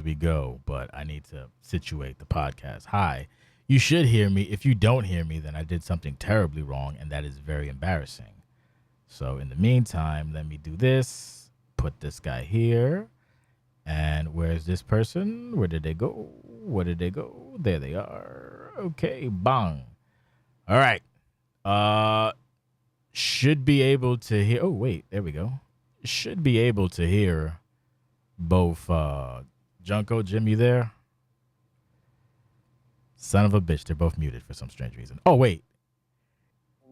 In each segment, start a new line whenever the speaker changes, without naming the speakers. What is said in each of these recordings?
we go, but I need to situate the podcast. Hi. You should hear me. If you don't hear me, then I did something terribly wrong, and that is very embarrassing. So in the meantime, let me do this. Put this guy here. And where's this person? Where did they go? Where did they go? There they are. Okay, bang. All right. Should be able to hear. Oh, wait. There we go. Should be able to hear both Junko, Jim, you there? Son of a bitch, they're both muted for some strange reason. Oh wait,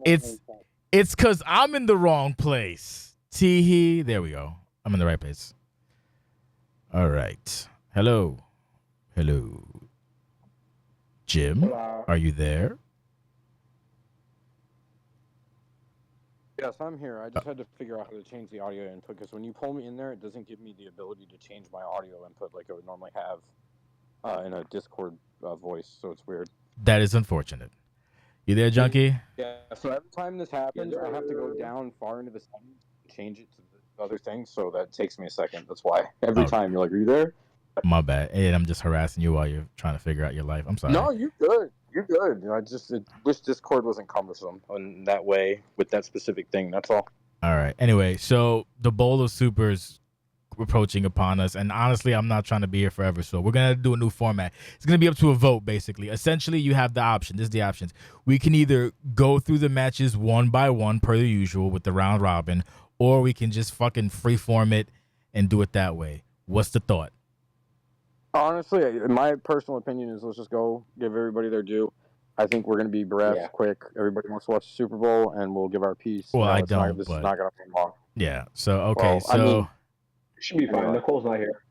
it's because I'm in the wrong place. Teehee, there we go. I'm in the right place. All right. Hello, Jim.
Hello.
Are you there?
Yes, I'm here. I just had to figure out how to change the audio input because when you pull me in there, it doesn't give me the ability to change my audio input like I would normally have in a Discord voice, so it's weird.
That is unfortunate. You there, Junkie?
Yeah, so every time this happens, I have to go down far into the settings and change it to the other thing, so that takes me a second. That's why. Every time you're like, are you there?
My bad. And I'm just harassing you while you're trying to figure out your life. I'm sorry.
No, you're good. You're good. I just wish Discord wasn't cumbersome in that way with that specific thing. That's all.
All right. Anyway, so the bowl of supers approaching upon us, and honestly, I'm not trying to be here forever, so we're gonna do a new format. It's gonna be up to a vote, basically. Essentially, you have the option. This is the options. We can either go through the matches one by one per the usual with the round robin, or we can just fucking freeform it and do it that way. What's the thought?
Honestly, my personal opinion is let's just go give everybody their due. I think we're going to be breath quick. Everybody wants to watch the Super Bowl, and we'll give our piece.
Well, I
this
don't.
This is not going to be long.
Yeah. So okay.
Well,
so
I mean,
it should be fine. Nicole's not here.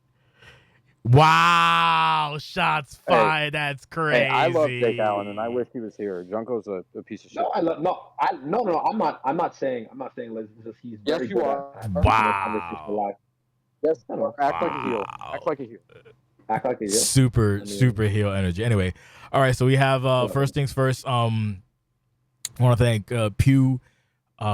Wow! Shots fired. That's crazy.
Hey, I love Jake Allen, and I wish he was here. Junko's a piece of shit.
No, no. I'm not saying he's.
Yes,
very
you
good
are.
Wow.
Yes, act like a heel. Act like a heel.
Act like a heel.
Super heel energy. Anyway, all right. So we have first things first. I want to thank Pew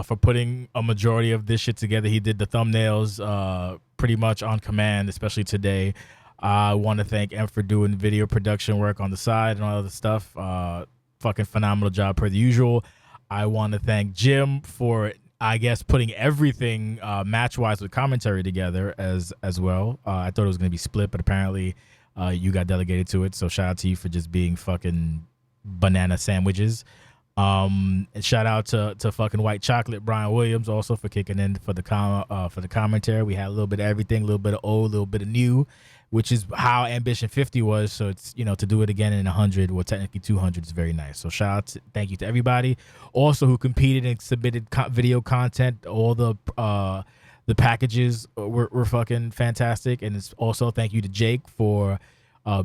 for putting a majority of this shit together. He did the thumbnails pretty much on command, especially today. I want to thank M for doing video production work on the side and all other stuff. Fucking phenomenal job per the usual. I want to thank Jim for, I guess, putting everything match-wise with commentary together as well. I thought it was going to be split, but apparently you got delegated to it. So shout out to you for just being fucking banana sandwiches. And shout out to fucking White Chocolate Brian Williams also for kicking in for the commentary. We had a little bit of everything, a little bit of old, a little bit of new, which is how Ambition 50 was. So it's, to do it again in 100, well, technically 200 is very nice. So shout out thank you to everybody also who competed and submitted video content. All the packages were fucking fantastic. And it's also thank you to Jake for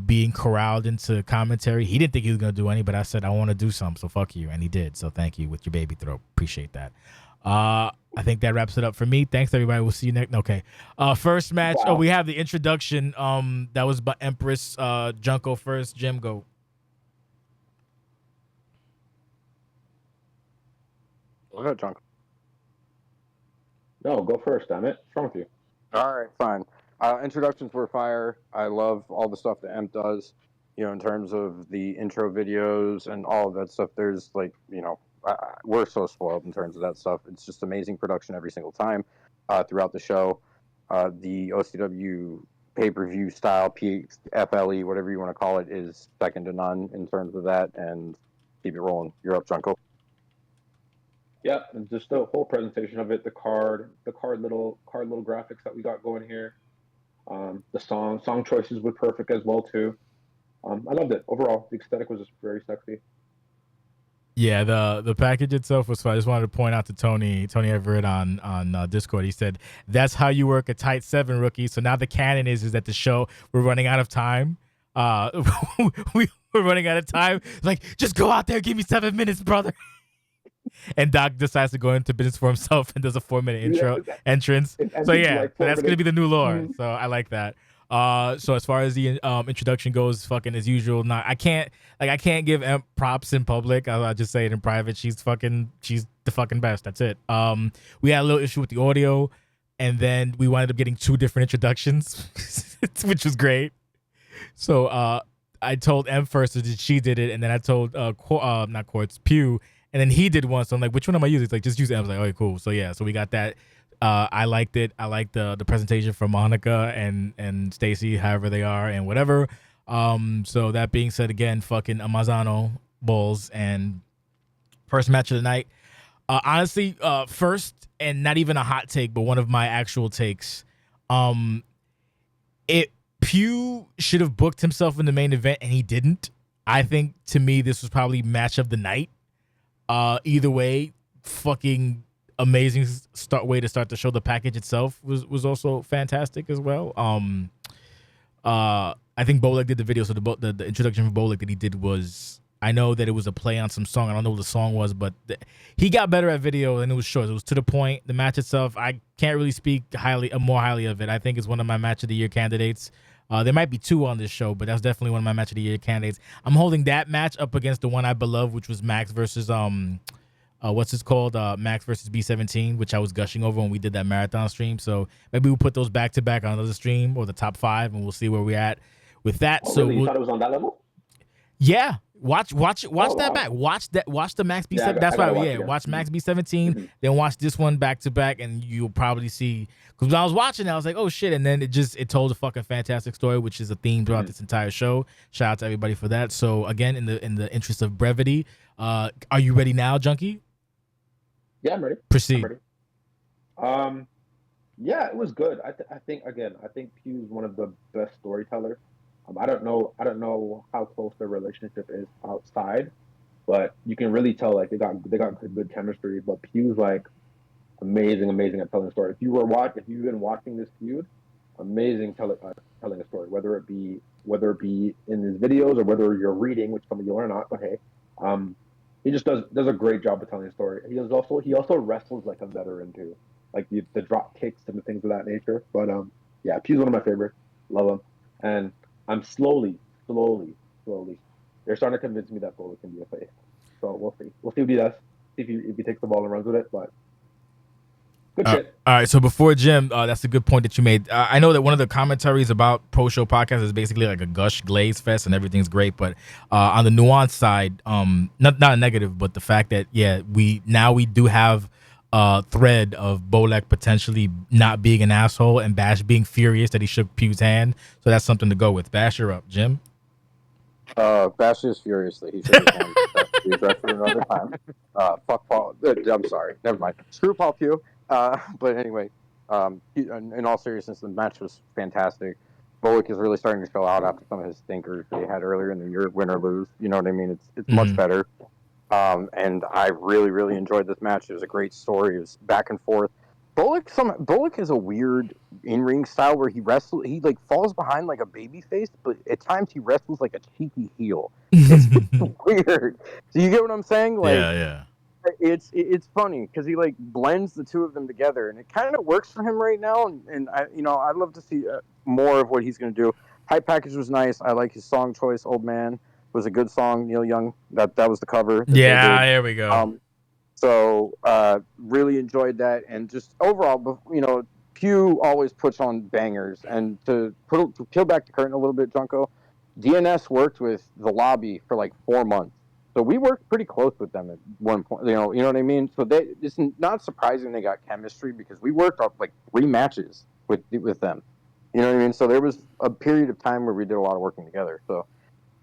being corralled into commentary. He didn't think he was going to do any, but I said, I want to do some, so fuck you. And he did. So thank you with your baby throat. Appreciate that. I think that wraps it up for me. Thanks, everybody. We'll see you next. Okay. First match. Wow. Oh, we have the introduction. That was by Empress Junko first. Jim, go.
Go ahead, Junko.
No, go first, damn it. What's wrong with you?
All right, fine. Introductions were fire. I love all the stuff that Emp does, in terms of the intro videos and all of that stuff. There's we're so spoiled in terms of that stuff. It's just amazing production every single time throughout the show. The OCW pay-per-view style, PFLE, whatever you want to call it, is second to none in terms of that. And keep it rolling. You're up, Junko.
Yeah, and just the whole presentation of it, the card little graphics that we got going here. The song choices were perfect as well too. I loved it overall. The aesthetic was just very sexy.
Yeah, the package itself was fun. I just wanted to point out to Tony Everett on Discord. He said that's how you work a tight 7, rookie. So now the canon is that the show, we're running out of time. We're running out of time. Like, just go out there, give me 7 minutes, brother. And Doc decides to go into business for himself and does a 4-minute entrance. So yeah, that's gonna be the new lore. Mm-hmm. So I like that. So as far as the introduction goes, fucking as usual. I can't give Emp props in public. I'll just say it in private. She's the fucking best. That's it. We had a little issue with the audio, and then we wound up getting 2 different introductions, which was great. So I told M first, so she did it, and then I told not Quartz, Pew, and then he did one. So I'm like, which one am I using? It's like, just use it. I was like, okay, cool. So yeah, so we got that. I liked it. I liked the presentation from Monica and Stacy, however they are and whatever. So that being said, again, fucking Amazano Bulls and first match of the night. Honestly, first, and not even a hot take, but one of my actual takes. Pew should have booked himself in the main event, and he didn't. I think, to me, this was probably match of the night. Either way, fucking amazing way to start the show. The package itself was also fantastic as well. I think Bolek did the video, so the introduction for Bolek that he did was, I know that it was a play on some song. I don't know what the song was, but he got better at video, and it was short. It was to the point. The match itself, I can't really speak more highly of it. I think it's one of my match of the year candidates. There might be two on this show, but that's definitely one of my match of the year candidates. I'm holding that match up against the one I beloved, which was Max versus what's it called? Max versus B17, which I was gushing over when we did that marathon stream. So maybe we'll put those back to back on another stream, or the top 5, and we'll see where we're at with that.
Oh,
so
really? You thought it was on that level?
Yeah. Watch that
wow.
back. Watch the Max B7. That's why, watch Max B17, then watch this one back to back, and you'll probably see. Because when I was watching it, I was like, oh shit, and then it told a fucking fantastic story, which is a theme throughout this entire show. Shout out to everybody for that. So again, in the interest of brevity, are you ready now, Junkie?
Yeah, I'm ready.
Proceed.
I'm ready. Yeah, it was good. I think Pew's one of the best storytellers. I don't know how close their relationship is outside, but you can really tell like they got good chemistry. But Pew's like amazing at telling a story. If you've been watching this feud, amazing telling a story. Whether it be in his videos or whether you're reading, which some of you are not, but hey, he just does a great job of telling a story. He also wrestles like a veteran too, like the drop kicks and the things of that nature. But yeah, Pew's one of my favorites. Love him, and I'm slowly. They're starting to convince me that Bolek can be a face. So we'll see. We'll see what he does. See if he takes the ball and runs with it. But good shit.
All right. So before Jim, that's a good point that you made. I know that one of the commentaries about Pro Show Podcast is basically like a gush glaze fest and everything's great. But on the nuance side, not a negative, but the fact that we do have a thread of Bolek potentially not being an asshole and Bash being furious that he shook Pew's hand. So that's something to go with. Bash, you're up, Jim.
Bash is furious that he shook his hand. That's the address for another time. Fuck Paul. I'm sorry. Never mind. Screw Paul Pew. But anyway, in all seriousness, the match was fantastic. Bolek is really starting to show out after some of his stinkers that he had earlier in the year, win or lose. You know what I mean? It's much better. And I really enjoyed this match. It was a great story. It was back and forth. Bolek has a weird in-ring style where he like falls behind like a baby face, but at times he wrestles like a cheeky heel. It's weird. Do you get what I'm saying? Like,
yeah.
It's funny because he like blends the two of them together, and it kind of works for him right now. And I'd love to see more of what he's going to do. Hype package was nice. I like his song choice. Old Man was a good song. Neil Young. That was the cover.
Yeah, there we go.
So really enjoyed that, and just overall, Pew always puts on bangers. And to peel back the curtain a little bit, Junko, DNS worked with the Lobby for like 4 months. So we worked pretty close with them at one point. You know what I mean? So it's not surprising they got chemistry because we worked off like 3 matches with them. You know what I mean? So there was a period of time where we did a lot of working together. So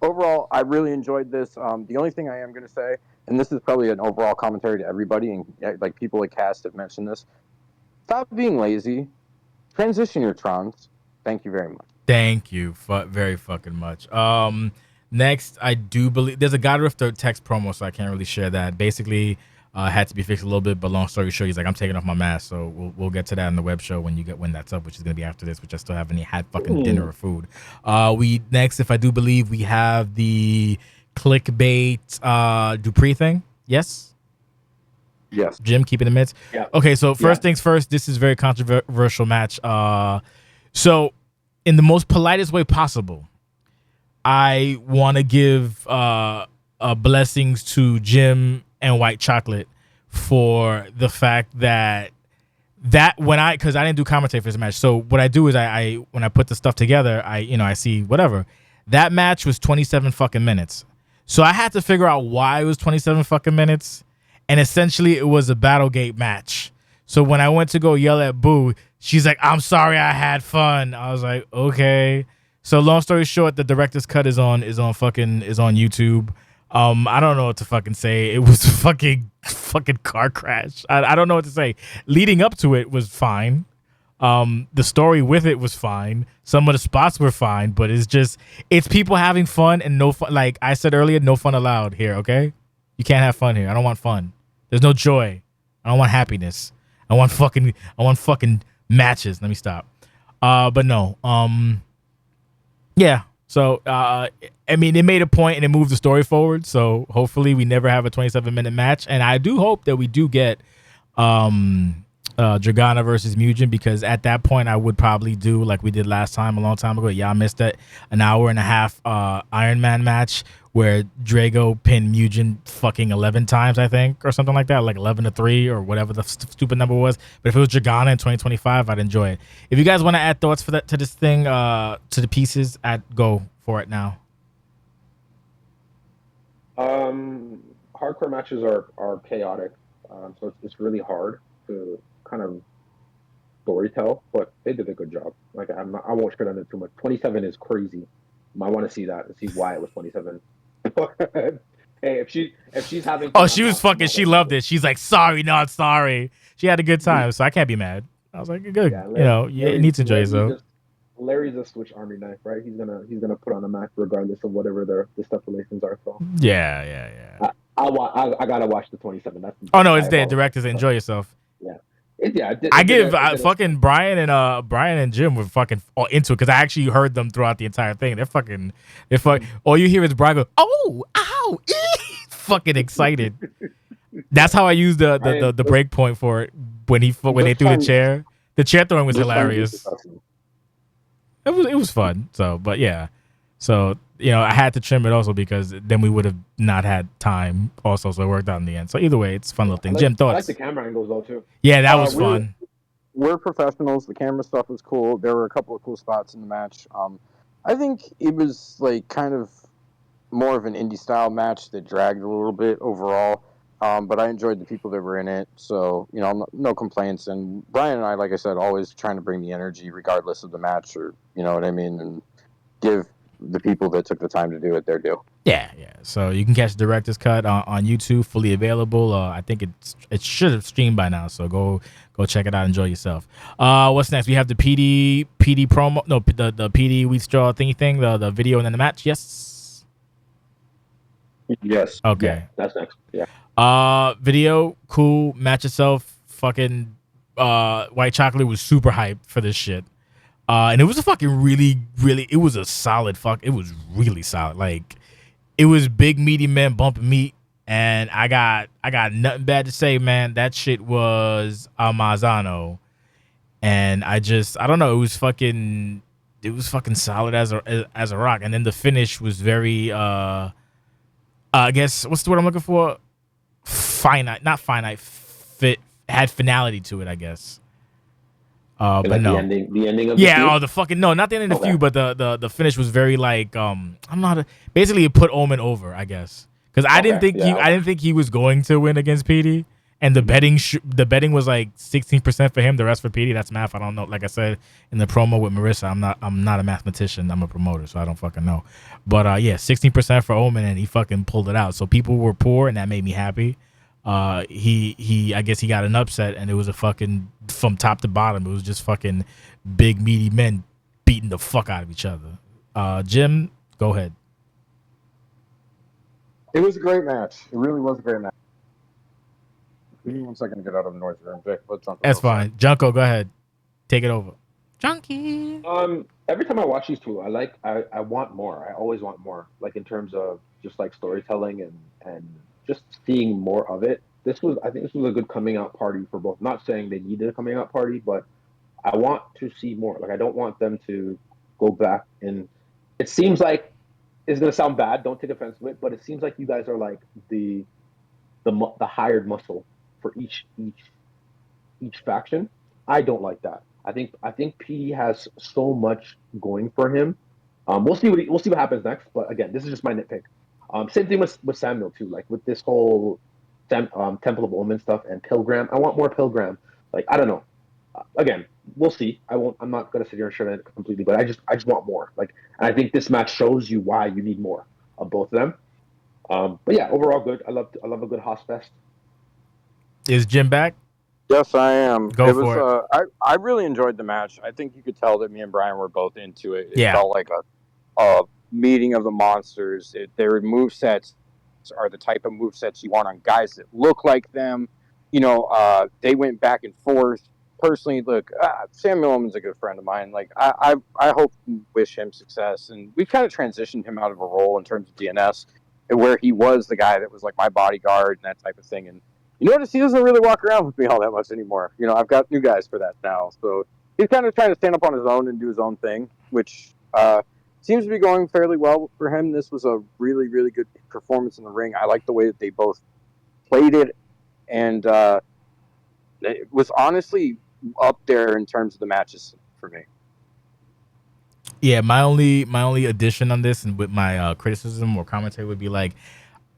overall, I really enjoyed this. The only thing I am going to say, and this is probably an overall commentary to everybody, and like people at Cast have mentioned this, stop being lazy. Transition your Trons. Thank you very much.
Thank you very fucking much. Next, I do believe there's a God Rifter text promo, so I can't really share that. Basically, had to be fixed a little bit, but long story short, he's like, I'm taking off my mask, so we'll get to that in the web show when that's up, which is gonna be after this, which I still haven't had fucking dinner or food. Next, if I do believe, we have the clickbait Dupree thing. Yes. Jim, keep it in the midst.
Yeah.
Okay, so first things first, this is a very controversial match. So in the most politest way possible, I want to give blessings to Jim and White Chocolate for the fact that because I didn't do commentary for this match. So what I do is I when I put the stuff together, I see whatever. That match was 27 fucking minutes. So I had to figure out why it was 27 fucking minutes. And essentially it was a Battlegate match. So when I went to go yell at Boo, she's like, I'm sorry I had fun. I was like, okay. So long story short, the director's cut is on YouTube. I don't know what to fucking say. It was fucking car crash. I don't know what to say. Leading up to it was fine. The story with it was fine. Some of the spots were fine, but it's people having fun and no fun. Like I said earlier, no fun allowed here. Okay, you can't have fun here. I don't want fun. There's no joy. I don't want happiness. I want fucking matches. Let me stop. But no. Yeah. So I mean, it made a point and it moved the story forward. So hopefully we never have a 27-minute match, and I do hope that we do get Dragana versus Mugen, because at that point I would probably do like we did last time a long time ago. Yeah, I missed that an hour and a half Iron Man match where Drago pinned Mugen fucking 11 times, I think, or something like that, like 11-3 or whatever the stupid number was. But if it was Dragana in 2025, I'd enjoy it. If you guys want to add thoughts for that to this thing, to the pieces, go for it now.
Hardcore matches are chaotic, so it's really hard to kind of storytell, but they did a good job. Like I won't shit on it too much. 27 is crazy. I want to see that and see why it was 27. Hey, if she's having fun,
she was fucking. She loved it. She's like, sorry, not sorry. She had a good time, so I can't be mad. I was like, good.
Yeah,
You need to enjoy yourself.
Larry's a Switch Army knife, right? He's gonna put on a match regardless of whatever the stipulations are. So
yeah.
I gotta watch the 27. That's
no, it's there. Directors, enjoy yourself.
Yeah.
Fucking Brian and Jim were fucking all into it because I actually heard them throughout the entire thing. They're fucking. All you hear is Brian go, oh, ow, fucking excited. That's how I used the break point for it when they threw the chair. The chair throwing was hilarious. It was fun. So, but yeah, so I had to trim it also because then we would have not had time also. So it worked out in the end. So either way, it's a fun little thing. Jim, thoughts?
I like the camera angles though too.
Yeah, that was fun.
We're professionals. The camera stuff was cool. There were a couple of cool spots in the match. I think it was like kind of more of an indie style match that dragged a little bit overall. But I enjoyed the people that were in it, so no complaints. And Brian and I, like I said, always trying to bring the energy regardless of the match, or you know what I mean, and give the people that took the time to do it their due.
Yeah. So you can catch the director's cut on YouTube, fully available. I think it should have streamed by now, so go check it out. Enjoy yourself. What's next? We have the PD promo. No, the PD Wheat Straw thingy thing. The video and then the match. Yes. Okay.
Yeah, that's next. Yeah.
Video cool. Match itself. Fucking White Chocolate was super hyped for this shit. And it was a fucking really, it was a solid it was really solid. Like, it was big meaty men bumping meat, and I got nothing bad to say, man. That shit was Amazano. And I don't know, it was fucking solid as a rock. And then the finish was very I guess, what's the word I'm looking for? Not finite, had finality to it, I guess. But
like
no,
the ending of
the fucking no, not the ending of the feud, but the finish was very like basically it put Omen over, I guess, because I didn't think he was going to win against PD, and the betting was like 16% for him, the rest for PD. That's math. I don't know. Like I said in the promo with Marissa, I'm not a mathematician. I'm a promoter, so I don't fucking know. But 16% for Omen, and he fucking pulled it out. So people were poor, and that made me happy. He I guess he got an upset, and it was a fucking from top to bottom. It was just fucking big meaty men beating the fuck out of each other. Jim, go ahead.
It was a great match. It really was a great match. Give me 1 second to get out of the noise room, Vic.
That's fine. Junko, go ahead. Take it over. Junkie.
Every time I watch these two, I want more. I always want more. Like in terms of just like storytelling and just seeing more of it. I think this was a good coming out party for both. Not saying they needed a coming out party, but I want to see more. Like I don't want them to go back, and it seems like it's gonna sound bad. Don't take offense to it, but it seems like you guys are like the hired muscle for each faction. I don't like that. I think PD has so much going for him We'll see what happens next. But again, this is just my nitpick. Same thing with Samuel too. Like with this whole Temple of Omen stuff and Pilgrim. I want more Pilgrim. Like I don't know. Again, we'll see. I won't. I'm not gonna sit here and shut it completely. But I just want more. Like, and I think this match shows you why you need more of both of them. But yeah, overall good. I love a good Hoss fest.
Is Jim back?
Yes, I am.
Go for it.
I really enjoyed the match. I think you could tell that me and Brian were both into it. It
Yeah.
felt like a meeting of the monsters. Their movesets are the type of movesets you want on guys that look like them. They went back and forth. Personally, look, Samuel Ullman's a good friend of mine. Like, I hope and wish him success. And we kind of transitioned him out of a role in terms of DNS, where he was the guy that was like my bodyguard and that type of thing. And you notice he doesn't really walk around with me all that much anymore. I've got new guys for that now. So he's kind of trying to stand up on his own and do his own thing, which seems to be going fairly well for him. This was a really, really good performance in the ring. I like the way that they both played it, and it was honestly up there in terms of the matches for me.
Yeah, my only addition on this and with my criticism or commentary would be like,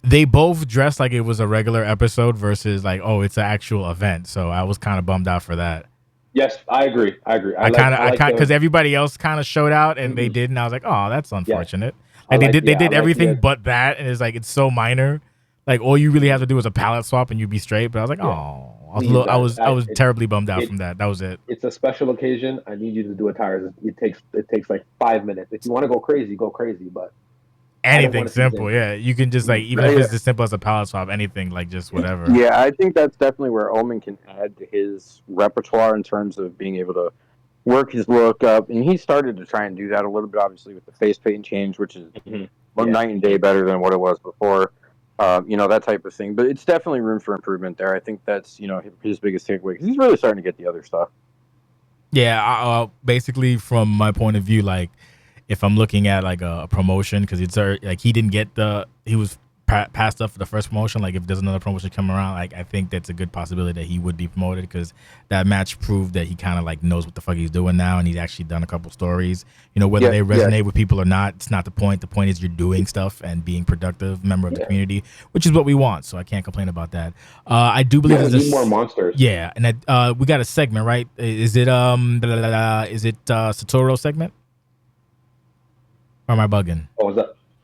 they both dressed like it was a regular episode versus like, oh, it's an actual event. So I was kind of bummed out for that.
Yes, I agree. I
kind because everybody else kind of showed out and they didn't. I was like, oh, that's unfortunate. Yeah. Like they did everything but that, and it's so minor. Like all you really have to do is a palette swap and you'd be straight. But I was like, I was terribly bummed out from that. That was it.
It's a special occasion. I need you to do attires. It takes like 5 minutes. If you want to go crazy, but
anything simple, yeah. You can just like even if it's as simple as a palette swap, anything like just whatever.
Yeah, I think that's definitely where Omen can add to his repertoire in terms of being able to work his look up, and he started to try and do that a little bit, obviously with the face paint change, which is night and day better than what it was before. That type of thing. But it's definitely room for improvement there. I think that's his biggest takeaway because he's really starting to get the other stuff.
Yeah, basically from my point of view, like if I'm looking at like a promotion, because it's like he didn't get he was passed up for the first promotion. Like if there's another promotion come around, like I think that's a good possibility that he would be promoted because that match proved that he kind of like knows what the fuck he's doing now, and he's actually done a couple stories. Whether they resonate with people or not, it's not the point. The point is you're doing stuff and being productive member of the community, which is what we want. So I can't complain about that. I do believe there's
more monsters.
Yeah, and we got a segment, right? Is it Satoru segment? Or am I bugging?
Oh,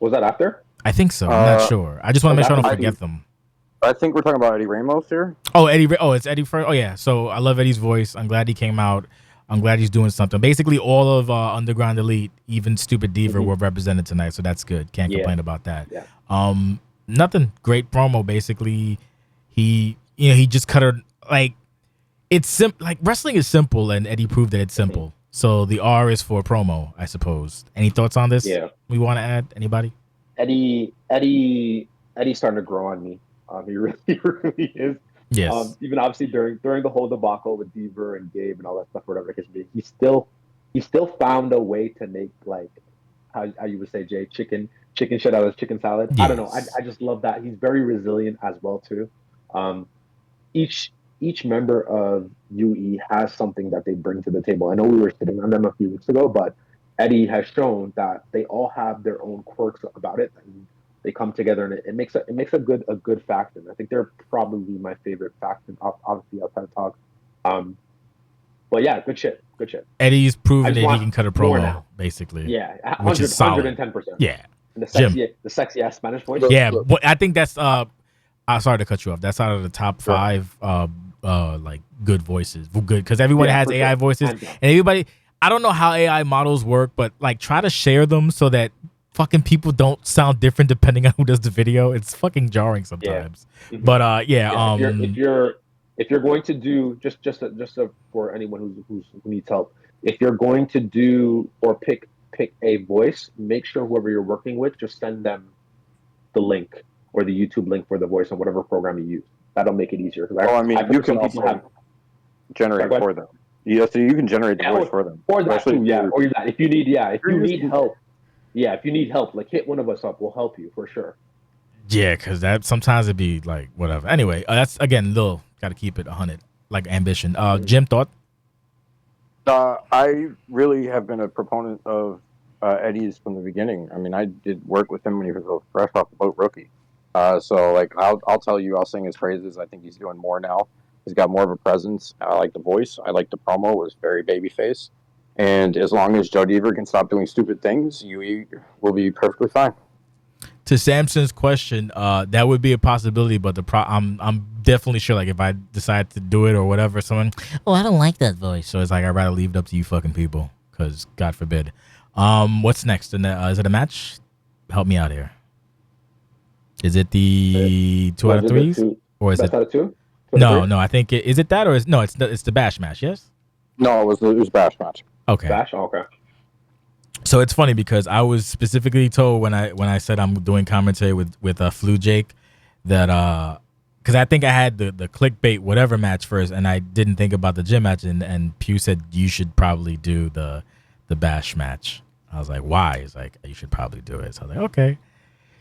was that after?
I think so. I'm not sure. I just want to make sure I don't forget them.
I think we're talking about Eddie Ramos here.
Oh, it's Eddie first. Oh, yeah. So I love Eddie's voice. I'm glad he came out. I'm glad he's doing something. Basically, all of Underground Elite, even Stupid Diva, were represented tonight, so that's good. Can't complain about that. Yeah. Nothing. Great promo. Basically, he just cut her like it's simple. Like wrestling is simple, and Eddie proved that it's simple. So the R is for promo, I suppose. Any thoughts on this?
Yeah.
We want to add anybody?
Eddie's starting to grow on me. He really is.
Yes.
Even obviously during the whole debacle with Deaver and Gabe and all that stuff, whatever it can be, he still found a way to make like how you would say, Jay, chicken shit out of chicken salad. Yes. I don't know. I just love that. He's very resilient as well too. Each member of UE has something that they bring to the table. I know we were sitting on them a few weeks ago, but Eddie has shown that they all have their own quirks about it, and they come together, and it makes a good faction. I think they're probably my favorite faction, obviously outside of talk. But yeah, good shit.
Eddie's proven that he can cut a promo, basically.
Yeah,
which is solid.
110%.
Yeah,
and the sexy ass Spanish voice.
Yeah, but I think that's sorry to cut you off. That's out of the top 5 like good voices. Good, because everyone has AI voices, and everybody. I don't know how AI models work, but like try to share them so that fucking people don't sound different depending on who does the video. It's fucking jarring sometimes. Yeah. But
if you're going to do just for anyone who needs help, if you're going to do or pick a voice, make sure whoever you're working with, just send them the link or the YouTube link for the voice on whatever program you use. That'll make it easier.
You can also generate for them. Yeah, so you can generate the voice for them.
Or that too, yeah. Or that. If you need help, like hit one of us up. We'll help you for sure.
Yeah, because that sometimes it'd be like whatever. Anyway, that's again, got to keep it 100, like ambition. Jim, thought?
I really have been a proponent of Eddie's from the beginning. I mean, I did work with him when he was a fresh off the boat rookie. So like, I'll tell you, I'll sing his praises. I think he's doing more now. He's got more of a presence. I like the voice. I like the promo. It was very babyface. And as long as Joe Deaver can stop doing stupid things, you will be perfectly fine.
To Samson's question, that would be a possibility, but I'm definitely sure, like, if I decide to do it or whatever, someone, oh, I don't like that voice, so it's like I'd rather leave it up to you fucking people, because God forbid. What's next? And is it a match? Help me out here. Is it the 2 out of 3s, or is it?
Out of 2?
No, I think is it that, or is no? It's the bash match. Yes.
No, it was bash match.
Okay.
Bash. Okay.
So it's funny because I was specifically told when I said I'm doing commentary with Flu Jake that because I think I had the clickbait whatever match first, and I didn't think about the gym match, and Pew said you should probably do the bash match. I was like, why? He's like, you should probably do it. So I was like, okay,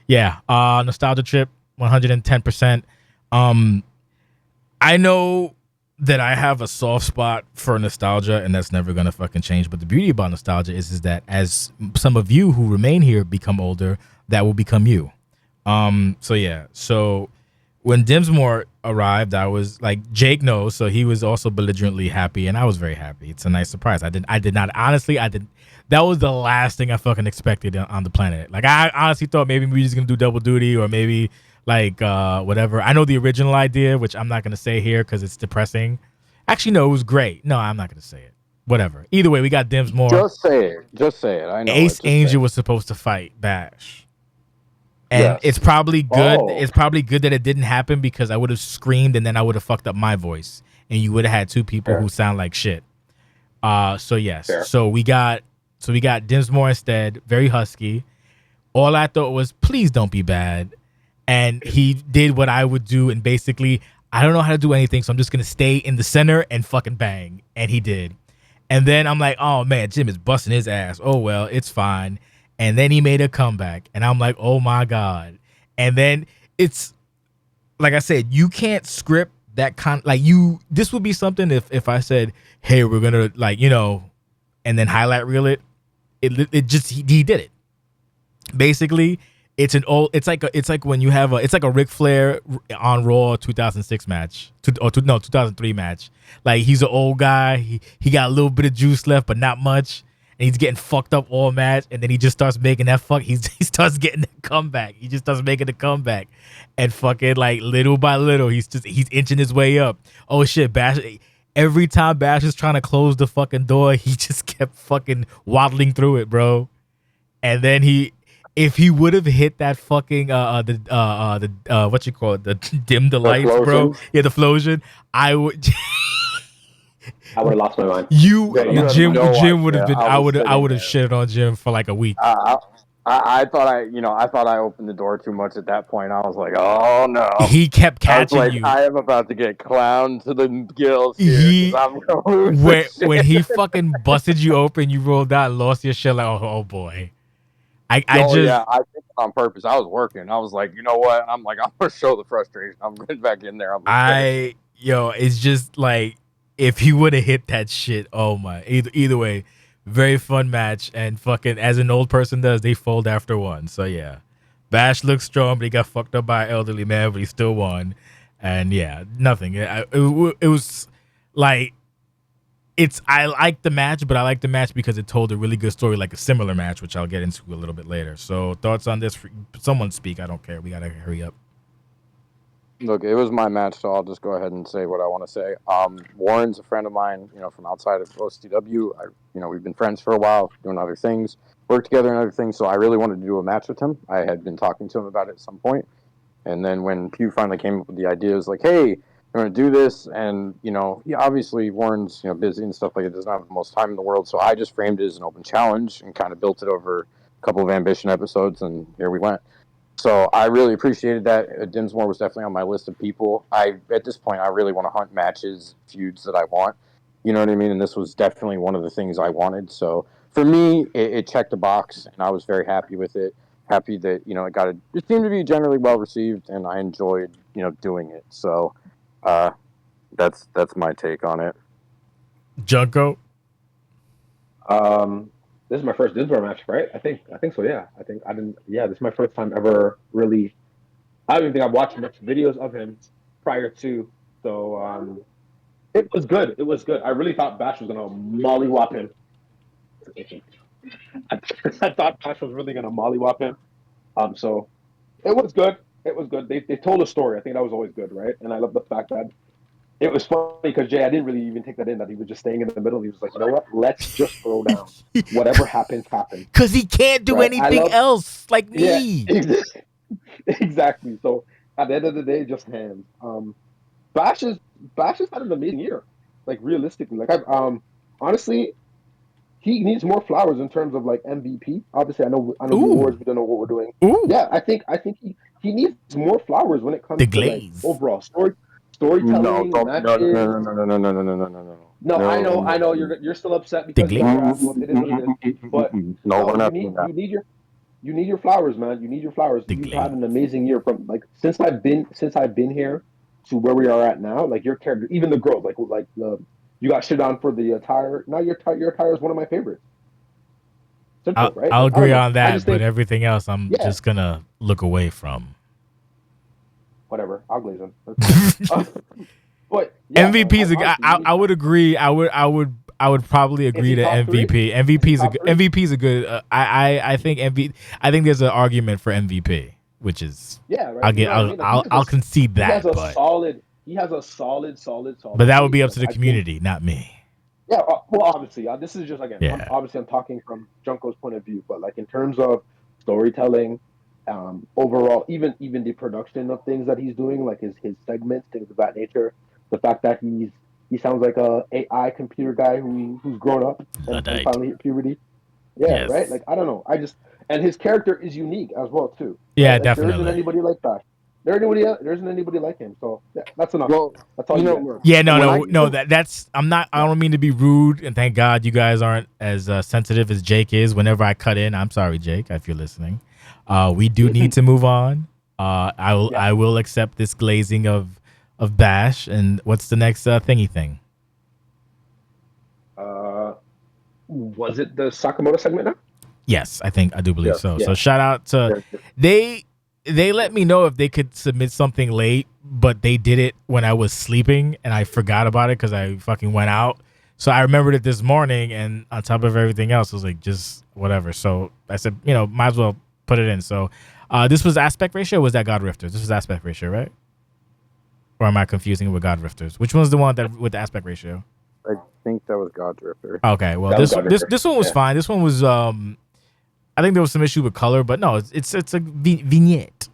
yeah. Nostalgia trip, 110%. I know that I have a soft spot for nostalgia, and that's never gonna fucking change. But the beauty about nostalgia is that as some of you who remain here become older, that will become you. So yeah. So when Dinsmore arrived, I was like, Jake knows, so he was also belligerently happy, and I was very happy. It's a nice surprise. I did not honestly. That was the last thing I fucking expected on the planet. Like I honestly thought maybe we were just gonna do double duty, or maybe like whatever. I know the original idea, which I'm not gonna say here because it's depressing. Actually, no, it was great. No, I'm not gonna say it. Whatever. Either way, we got Dinsmore.
Just say it. I know.
Ace Angel was supposed to fight Bash. And it's probably good. Oh. It's probably good that it didn't happen because I would have screamed and then I would have fucked up my voice, and you would have had two people who sound like shit. So yes. Fair. So we got Dinsmore instead, very husky. All I thought was, please don't be bad. And he did what I would do, and basically, I don't know how to do anything, so I'm just gonna stay in the center and fucking bang. And he did. And then I'm like, oh man, Jim is busting his ass. Oh well, it's fine. And then he made a comeback, and I'm like, oh my God. And then it's like I said, you can't script that this would be something if I said, hey, we're gonna and then highlight reel it. It just he did it. Basically, it's like when you have it's like a Ric Flair on Raw 2006 match, 2003 match. Like he's an old guy, he got a little bit of juice left, but not much. And he's getting fucked up all match, and then he just starts making that he starts getting the comeback. He just starts making the comeback, and fucking like little by little, he's inching his way up. Oh shit, Bash! Every time Bash is trying to close the fucking door, he just kept fucking waddling through it, bro. And then if he would have hit that fucking what you call it, the dim the lights, bro. Yeah, the flosion. I would
have lost my mind.
Jim would have been. I would have shitted on Jim for like a week.
I thought I opened the door too much at that point. I was like, oh no.
He kept catching you.
I am about to get clowned to the gills here. I'm gonna lose
when he fucking busted you open, you rolled out and lost your shit. Like, oh boy. I did it
on purpose. I was working. I was like, you know what? I'm gonna show the frustration. I'm getting back in there.
It's just like if he would have hit that shit. Oh my! Either way, very fun match, and fucking as an old person does, they fold after one. So yeah, Bash looks strong, but he got fucked up by an elderly man, but he still won. And yeah, nothing. It was like. I like the match, but I like the match because it told a really good story, like a similar match, which I'll get into a little bit later. So thoughts on this? Someone speak. I don't care. We got to hurry up.
Look, it was my match, so I'll just go ahead and say what I want to say. Warren's a friend of mine, from outside of OCW. We've been friends for a while, doing other things, work together and other things, so I really wanted to do a match with him. I had been talking to him about it at some point. And then when Pew finally came up with the idea, it was like, hey, I'm going to do this, and obviously Warren's busy and stuff like it, doesn't have the most time in the world, so I just framed it as an open challenge and kind of built it over a couple of Ambition episodes, and here we went. So I really appreciated that. Dinsmore was definitely on my list of people. At this point, I really want to hunt matches, feuds that I want. You know what I mean? And this was definitely one of the things I wanted. So for me, it checked a box, and I was very happy with it. Happy that it seemed to be generally well received, and I enjoyed doing it. So. That's my take on it.
Junko?
this is my first Dinsmore match, right? I think so. Yeah, I didn't. Yeah, this is my first time ever really. I don't even think I've watched much videos of him prior to. So it was good. It was good. I really thought Bash was gonna mollywop him. I thought Bash was really gonna mollywop him. So it was good. It was good. They told a story. I think that was always good, right? And I love the fact that it was funny because Jay, I didn't really even take that in that he was just staying in the middle. He was like, you know what? Let's just throw down. Whatever happens, happens.
Because he can't do
Right?
anything else like
Yeah,
me.
exactly. So at the end of the day, just hands. Bash is Bash has had an amazing year. Like realistically, like I honestly, he needs more flowers in terms of like MVP. Obviously, I know the awards.
Ooh.
We don't know what we're doing.
Ooh.
Yeah, I think he needs more flowers when it
The
comes to like
glaze.
overall
No,
storytelling,
don't, no, no,
matches.
no, no, no, no, no, no, no, no, no,
No, I
no,
know, I
no,
know.
no.
You're still upset
The
because he got
glaze.
drafted. It is what it is. But
No,
no,
we're not doing that.
you need your flowers, man. You need your flowers.
The
You've had
glaze.
an amazing year from like since I've been here to where we are at now. Like your character, even the growth, like the you got shit on for the attire. Now your attire is one of my favorites. Simple, right?
I'll
Like I don't
agree
know.
on
I
that,
just
but
think
everything else I'm
yeah,
just gonna look away from.
whatever. I'll glaze them. That's cool. But yeah, man.
MVP is
Honestly, you need
I would agree. I would probably
is
agree
he
to
top three?
MVP.
Is he top three?
MVP is a good. I think I think there's an argument for MVP, which is
Yeah, right. You know what I mean? Like
I'll concede
he has
that,
a
but
solid he has a solid
that would
base.
be up
Like
to the
I think
community, not me.
yeah, well obviously this is just again
Yeah.
I'm talking from Junko's point of view, but like in terms of storytelling, overall, even the production of things that he's doing, like his segments, things of that nature, the fact that he sounds like a AI computer guy who's grown up and
Luddite.
finally hit puberty. Yeah, right.
Yes.
Like I don't know. I just and his character is unique as well too, right?
Yeah,
Like there isn't
definitely.
anybody like that. There isn't anybody like him. So yeah, that's enough.
Well,
That's all
you
you
know,
get.
look,
Yeah,
when I
no. That's I'm not. I don't mean to be rude, and thank God you guys aren't as sensitive as Jake is. Whenever I cut in, I'm sorry, Jake, if you're listening. We do need to move on.
Yeah.
I will accept this glazing of Bash. And what's the next thingy thing?
Was it the Sakamoto segment now?
Yes, I do believe
yeah,
so.
Yeah.
So shout out to
yeah,
they let me know if they could submit something late, but they did it when I was sleeping and I forgot about it because I fucking went out. So I remembered it this morning, and on top of everything else, I was like, just whatever. So I said, might as well put it in. So this was aspect ratio. Or was that God Rifters? This was aspect ratio, right? Or am I confusing it with God Rifters? Which one's the one that with the aspect ratio?
I think that was God Drifter.
Okay, well
That was
this
God
this
Ripper.
this one was
Yeah.
fine. This one was I think there was some issue with color, but no, it's a vignette.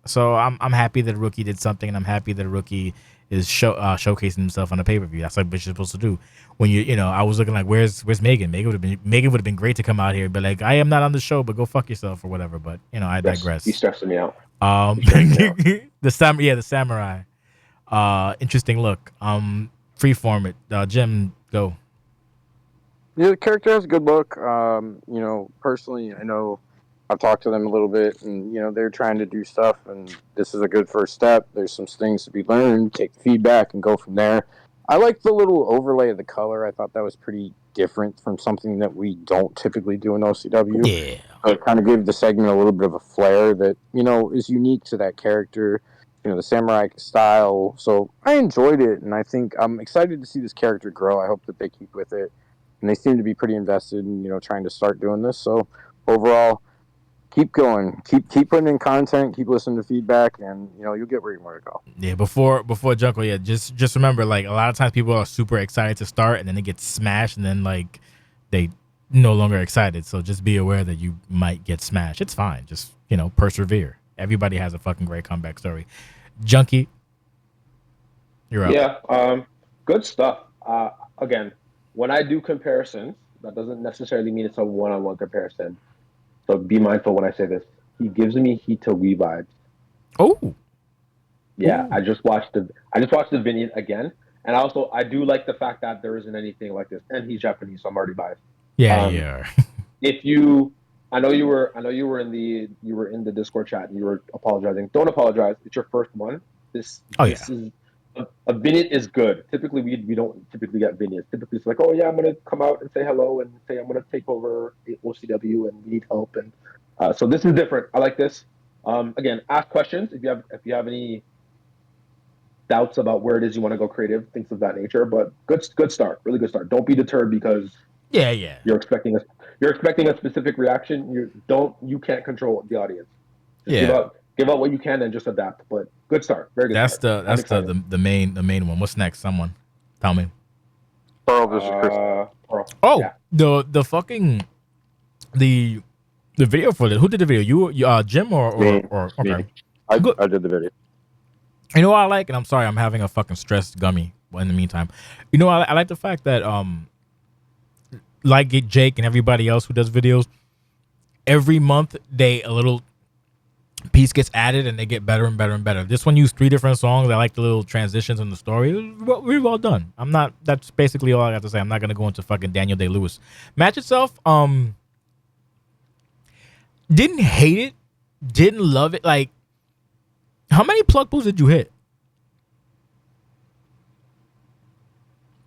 So I'm happy that a rookie did something, and I'm happy that a rookie is showcasing himself on a pay per view. That's like what you're supposed to do. When I was looking like, where's Megan? Megan would have been great to come out here and be like, I am not on the show, but go fuck yourself or whatever. But I digress.
He's stressing me out.
The samurai. Interesting look. Freeform it. Jim, go.
Yeah, the character has a good look. Personally, I know I've talked to them a little bit, and they're trying to do stuff, and this is a good first step. There's some things to be learned. Take the feedback and go from there. I like the little overlay of the color. I thought that was pretty different from something that we don't typically do in OCW.
Yeah.
So it kind of gave the segment a little bit of a flair that is unique to that character. The samurai style. So I enjoyed it, and I think I'm excited to see this character grow. I hope that they keep with it. And they seem to be pretty invested in trying to start doing this. So overall, keep going, keep putting in content, keep listening to feedback, and you'll get where you want to go.
Yeah, before Junko, yeah, just remember, like, a lot of times people are super excited to start, and then they get smashed, and then like they no longer excited. So just be aware that you might get smashed. It's fine. Just persevere. Everybody has a fucking great comeback story. Junkie, you're up.
Yeah. Good stuff. Again, when I do comparisons, that doesn't necessarily mean it's a one-on-one comparison. So be mindful when I say this. He gives me Hito Wii vibes.
Oh.
Yeah,
Ooh.
I just watched the vignette again, and also I do like the fact that there isn't anything like this, and he's Japanese, so I'm already biased.
Yeah, yeah.
I know you were in the Discord chat and you were apologizing. Don't apologize. It's your first one. This
Oh,
this
yeah.
is A vignette is good. Typically, we don't typically get vignettes. Typically, it's like, oh yeah, I'm gonna come out and say hello and say I'm gonna take over OCW and we need help. And so this is different. I like this. Again, ask questions if you have any doubts about where it is you want to go creative, things of that nature. But good start, really good start. Don't be deterred because
Yeah.
you're expecting a specific reaction. You can't control the audience. Just
Yeah.
give out what you can and just adapt. But good start, very good
That's
start. I'm excited.
the main one. What's next? Someone tell me.
Pearl versus Chris.
Pearl.
Oh,
Yeah.
the fucking the video for this. Who did the video? You Jim or
Me.
okay.
Me. I did the video.
You know what I like, and I'm sorry, I'm having a fucking stressed gummy. In the meantime, you know I like the fact that like Jake and everybody else who does videos, every month a little piece gets added and they get better and better and better. This one used 3 different songs. I like the little transitions in the story. It was really well done. That's basically all I got to say. I'm not gonna go into fucking Daniel Day-Lewis. Match itself, didn't hate it, didn't love it. Like, how many plug pulls did you hit,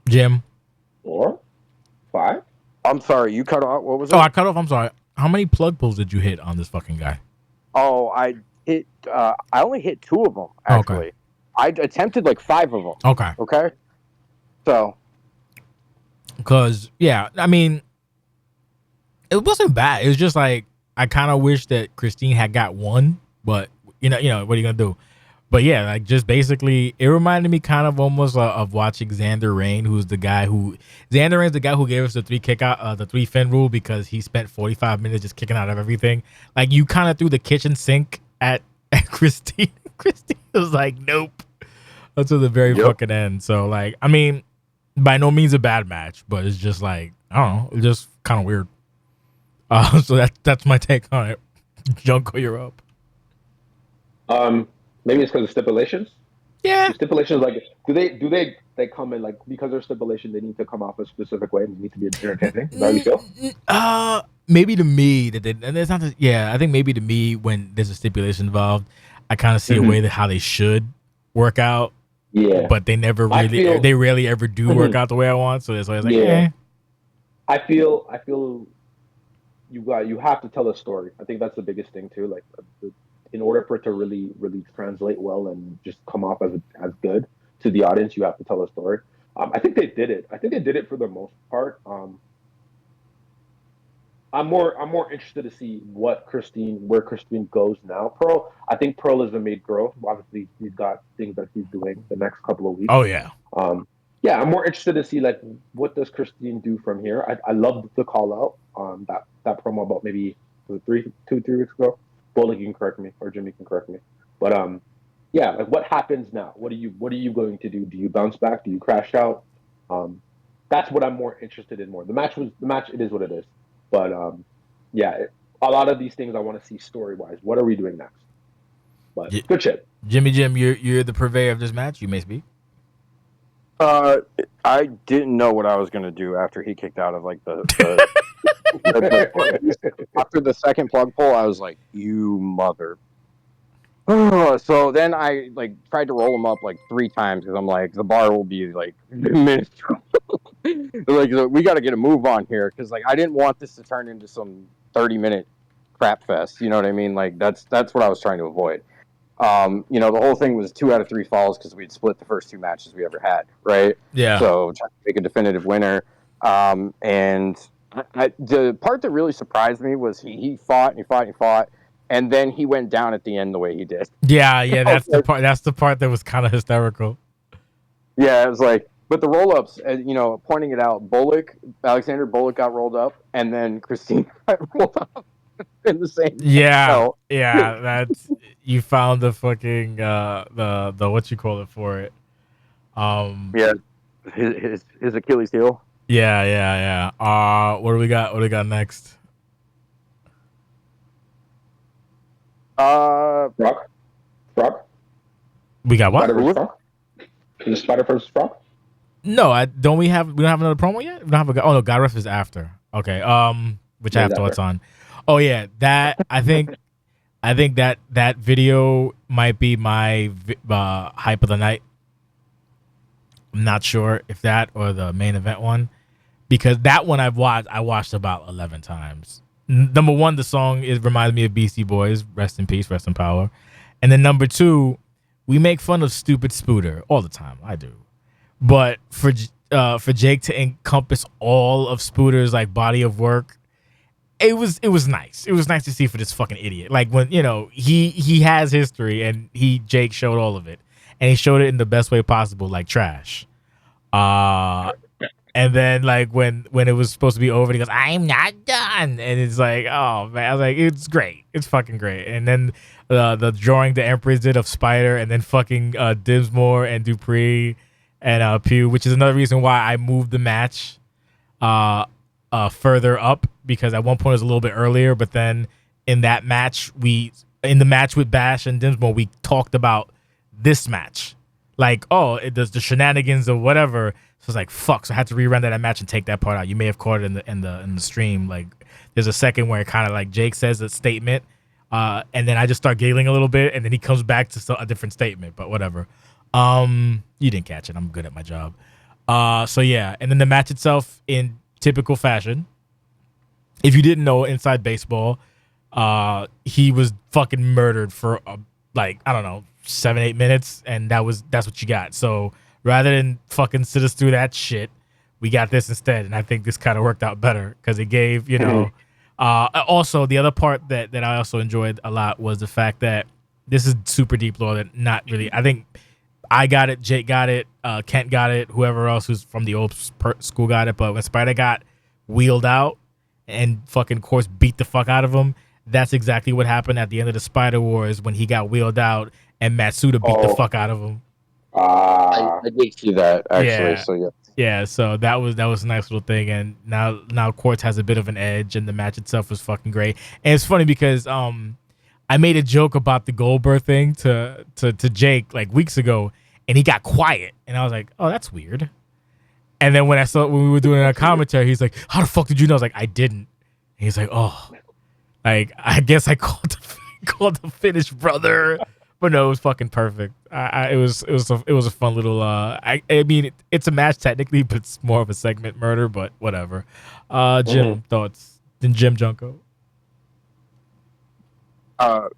Jim?
4, 5.
I'm sorry, you cut off. What was it?
Oh, I cut off. I'm sorry. How many plug pulls did you hit on this fucking guy?
Oh, I hit. I only hit 2 of them actually.
Okay.
I attempted like 5 of them.
Okay.
Okay. So.
Because yeah, I mean, it wasn't bad. It was just like I kind of wish that Christine had got one, but you know, what are you gonna do? But yeah, like just basically, it reminded me kind of almost of watching Xander Rain, who's the guy who Xander Rain's the guy who gave us the 3 kick out, the 3 fin rule because he spent 45 minutes just kicking out of everything. Like you kind of threw the kitchen sink at Christine. Christine was like, nope, until the very fucking end. So like, I mean, by no means a bad match, but it's just like I don't know, it's just kind of weird. So that's my take on it. Junko, you're up.
Maybe it's because of stipulations.
Yeah.
The stipulations, like, do they come in like because they're stipulation, they need to come off a specific way and they need to be entertaining? Is that what you feel?
Maybe to me that and it's not. Yeah, I think maybe to me when there's a stipulation involved, I kind of see a way that how they should work out.
Yeah,
but they never really, they rarely ever do work out the way I want. So that's why I was like, yeah.
I feel you have to tell a story. I think that's the biggest thing too. Like, in order for it to really translate well and just come off as good to the audience, you have to tell a story. I think they did it. I think they did it for the most part. I'm more interested to see where Christine goes now. I think Pearl is a made grow. Obviously, he's got things that he's doing the next couple of weeks.
Oh yeah.
Yeah, I'm more interested to see like what does Christine do from here. I love the call out that promo about maybe 2-3 weeks ago. Bullock, you can correct me, or Jimmy can correct me. But yeah, like what happens now? What are you going to do? Do you bounce back? Do you crash out? That's what I'm more interested in. The match. It is what it is. But yeah, a lot of these things I want to see story wise. What are we doing next? But good shit.
Jimmy Jim, you're the purveyor of this match. You may speak.
I didn't know what I was gonna do after he kicked out of like the after the second plug pull. I was like, you mother. So then I like tried to roll him up like 3 times because I'm like, the bar will be like minutes. Like, we got to get a move on here because like I didn't want this to turn into some 30-minute crap fest. You know what I mean? Like that's what I was trying to avoid. You know, the whole thing was 2 out of 3 falls because we'd split the first 2 matches we ever had, right?
Yeah.
So trying to make a definitive winner. And the part that really surprised me was he fought and he fought and he fought, and then he went down at the end the way he did.
Yeah, that's the part. That's the part that was kind of hysterical.
Yeah, it was like, but the roll-ups, you know, pointing it out, Alexander Bullock got rolled up, and then Christine got rolled up in the same.
Yeah, yeah, that's you found the fucking the what you call it for it.
Yeah, his Achilles heel.
Yeah. What do we got? What do we got next?
Frog.
We got what?
Is it Spider versus Frog?
No, we don't have another promo yet. We don't have no, God Ref is after. Okay, which I have thoughts on. Oh yeah, that I think that video might be my hype of the night. I'm not sure if that or the main event one, because that one I watched about 11 times. Number one, the song reminds me of Beastie Boys, rest in peace, rest in power. And then number two, we make fun of stupid Spooter all the time. I do, but for Jake to encompass all of Spooter's like body of work, it was nice. It was nice to see for this fucking idiot. Like when he has history and Jake showed all of it, and he showed it in the best way possible, like trash. And then like when it was supposed to be over, he goes, "I'm not done," and it's like, oh man, I was like, it's great, it's fucking great. And then the drawing the Empress did of Spider, and then fucking Dinsmore and Dupree and Pugh, which is another reason why I moved the match further up, because at one point it was a little bit earlier, but then in the match with Bash and Dinsmore, we talked about this match, like, oh, it does the shenanigans of whatever. So it's like, fuck. So I had to rerun that match and take that part out. You may have caught it in the stream. Like, there's a second where it kind of like Jake says a statement, and then I just start giggling a little bit, and then he comes back to a different statement. But whatever. You didn't catch it. I'm good at my job. So yeah, and then the match itself, in typical fashion, if you didn't know, inside baseball, he was fucking murdered for like, I don't know, 7-8 minutes, and that's what you got. So rather than fucking sit us through that shit, we got this instead, and I think this kind of worked out better because it gave, also the other part that I also enjoyed a lot was the fact that this is super deep lore that not really, I think I got it, Jake got it, Kent got it, whoever else who's from the old school got it, but when Spider got wheeled out and fucking Course beat the fuck out of him, that's exactly what happened at the end of the Spider Wars when he got wheeled out and Matsuda beat the fuck out of him.
I did see that actually.
Yeah.
So yeah.
Yeah, so that was a nice little thing, and now Quartz has a bit of an edge, and the match itself was fucking great. And it's funny because I made a joke about the Goldberg thing to Jake like weeks ago, and he got quiet, and I was like, oh, that's weird. And then when we were doing our commentary, he's like, how the fuck did you know? I was like, I didn't. And he's like, oh, like I guess I called the finish, brother. But no, it was fucking perfect. It was a fun little. I mean, it's a match technically, but it's more of a segment murder. But whatever. Jim, thoughts? Then Jim Junko.
I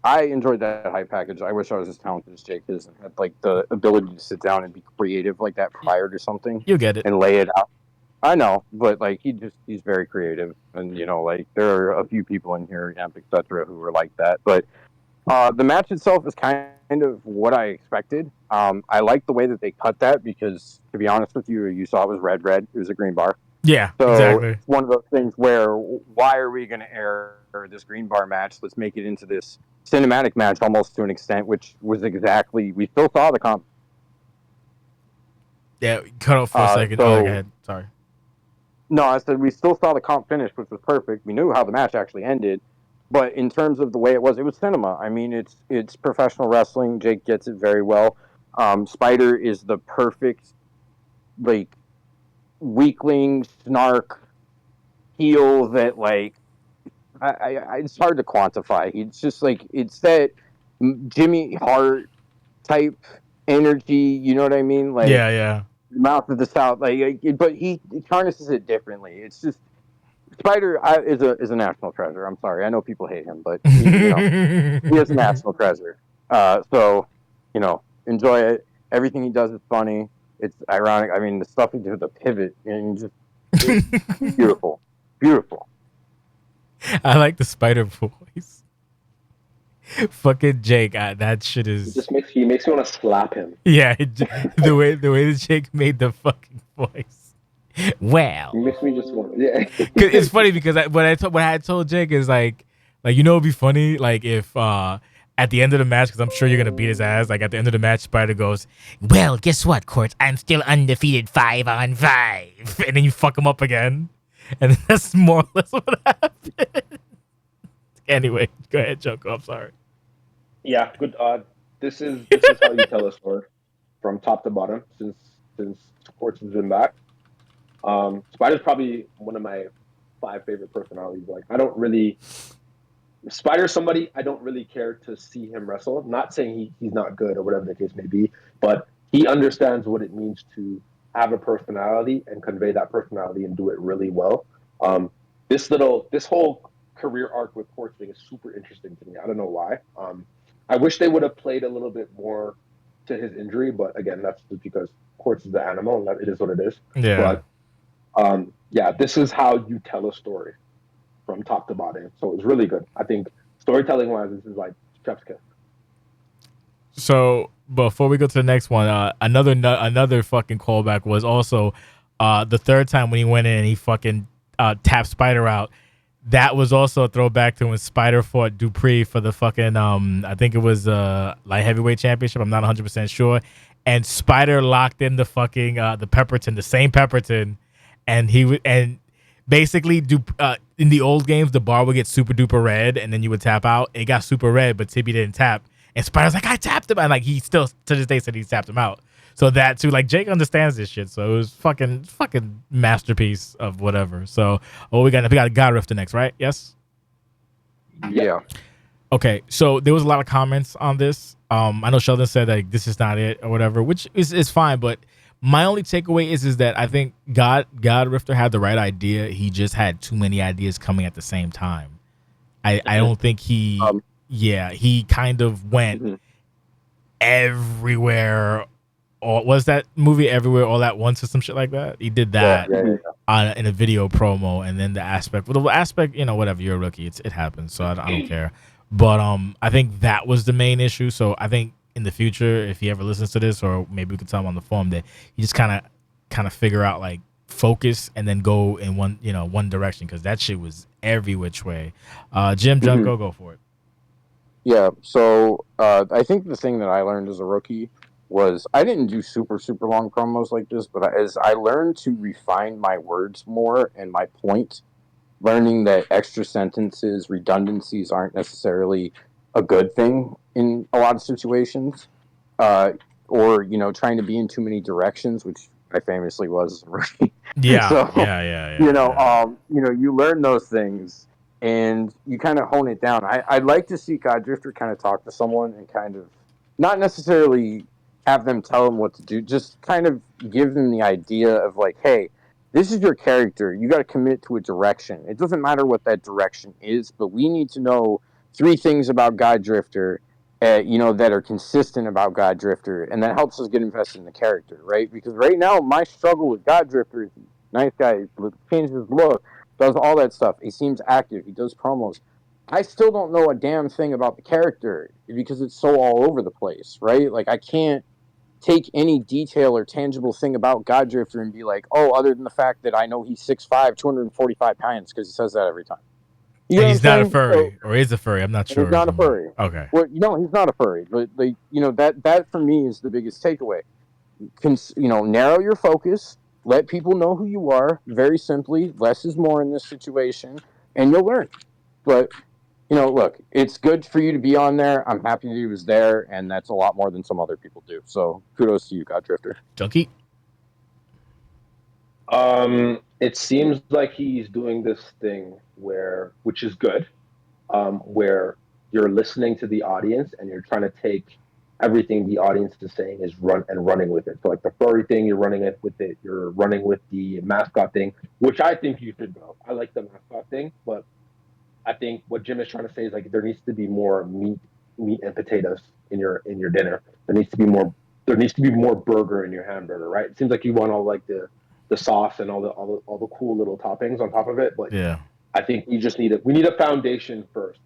enjoyed that hype package. I wish I was as talented as Jake is and had like the ability to sit down and be creative like that prior to something.
You'll get it
and lay it out. I know, but like he's very creative, and like there are a few people in here, etc., who are like that. But the match itself is kind of what I expected. I like the way that they cut that because, to be honest with you, you saw it was red. It was a green bar.
Yeah,
so
exactly.
It's one of those things where why are we going to air this green bar match? Let's make it into this cinematic match almost to an extent, which was exactly, we still saw the comp.
Yeah, cut off for a second. Go ahead. Sorry.
No, I said we still saw the comp finish, which was perfect. We knew how the match actually ended. But in terms of the way it was cinema. I mean, it's professional wrestling. Jake gets it very well. Spider is the perfect, like, weakling, snark, heel that, like, it's hard to quantify. It's just, like, it's that Jimmy Hart type energy, you know what I mean? Like,
yeah.
Mouth of the South, but he harnesses it differently. It's just, Spider is a national treasure. I'm sorry, I know people hate him, but he is a national treasure. So enjoy it. Everything he does is funny. It's ironic. I mean, the stuff he did with the pivot, and just beautiful.
I like the Spider voice. Fucking Jake, that shit is.
He makes me want to slap him.
Yeah, the way that Jake made the fucking voice. Well,
it makes me just want. Yeah,
it's funny because what I told Jake is like it'd be funny like if at the end of the match, because I'm sure you're gonna beat his ass. Like at the end of the match, Spider goes, "Well, guess what, Court? I'm still undefeated 5-on-5," and then you fuck him up again, and that's more or less what happened. Anyway, go ahead, Junko. I'm sorry.
Yeah, good. This is how you tell a story from top to bottom since Courts has been back. Spider's probably one of my 5 favorite personalities. Like, Spider's somebody I don't really care to see him wrestle. Not saying he's not good or whatever the case may be, but he understands what it means to have a personality and convey that personality and do it really well. This whole career arc with Quartz thing is super interesting to me. I don't know why. I wish they would have played a little bit more to his injury, but again, that's just because Quartz is the animal and that it is what it is.
Yeah.
But yeah, this is how you tell a story from top to bottom. So it was really good. I think storytelling wise, this is like chef's kiss.
So before we go to the next one, another fucking callback was also the third time when he went in and he fucking tapped Spider out. That was also a throwback to when Spider fought Dupree for the fucking I think it was light heavyweight championship. I'm not 100% sure. And Spider locked in the fucking the Pepperton, the same Pepperton, and and basically in the old games the bar would get super duper red and then you would tap out. It got super red, but Tibby didn't tap. And Spider's like, I tapped him, and like he still to this day said he tapped him out. So that too, like Jake understands this shit. So it was fucking masterpiece of whatever. So we got God Rifter next, right? Yes.
Yeah.
Okay. So there was a lot of comments on this. I know Sheldon said like this is not it or whatever, which is fine. But my only takeaway is that I think God Rifter had the right idea. He just had too many ideas coming at the same time. I don't think he. He kind of went everywhere. Or was that movie Everywhere All at Once or some shit like that? He did that in a video promo, and then the aspect, whatever. You're a rookie. It happens, so I don't care. But I think that was the main issue. So I think in the future, if he ever listens to this, or maybe we could tell him on the forum that he just kind of figure out like focus and then go in one direction, because that shit was every which way. Jim, Junko, go for it.
Yeah, so I think the thing that I learned as a rookie was I didn't do super long promos like this, but as I learned to refine my words more and my point, learning that extra sentences, redundancies aren't necessarily a good thing in a lot of situations, or trying to be in too many directions, which I famously was as a rookie.
Yeah,
So,
yeah.
you learn those things and you kind of hone it down. I'd like to see God Drifter kind of talk to someone and kind of not necessarily have them tell him what to do, just kind of give them the idea of like, hey, this is your character. You got to commit to a direction. It doesn't matter what that direction is, but we need to know 3 things about God Drifter, that are consistent about God Drifter, and that helps us get invested in the character, right? Because right now, my struggle with God Drifter is nice guy, changes his look, does all that stuff. He seems active. He does promos. I still don't know a damn thing about the character because it's so all over the place, right? Like I can't take any detail or tangible thing about God Drifter and be like, oh, other than the fact that I know he's 6'5", 245 pounds, because he says that every time.
And he's not a furry, or is a furry. I'm not sure.
He's not a furry.
Okay.
Well, he's not a furry, but that for me is the biggest takeaway. Narrow your focus, let people know who you are. Very simply, less is more in this situation, and you'll learn. But look, it's good for you to be on there. I'm happy that he was there, and that's a lot more than some other people do. So kudos to you, God Drifter.
Junkie?
It seems like he's doing this thing which is good, where you're listening to the audience and you're trying to take everything the audience is saying is running with it. So like the furry thing, you're running it with it. You're running with the mascot thing, which I think you should go. I like the mascot thing, but I think what Jim is trying to say is like there needs to be more meat and potatoes in your dinner. There needs to be more burger in your hamburger, right? It seems like you want all like the sauce and all the cool little toppings on top of it, but
yeah,
I think we need a foundation first.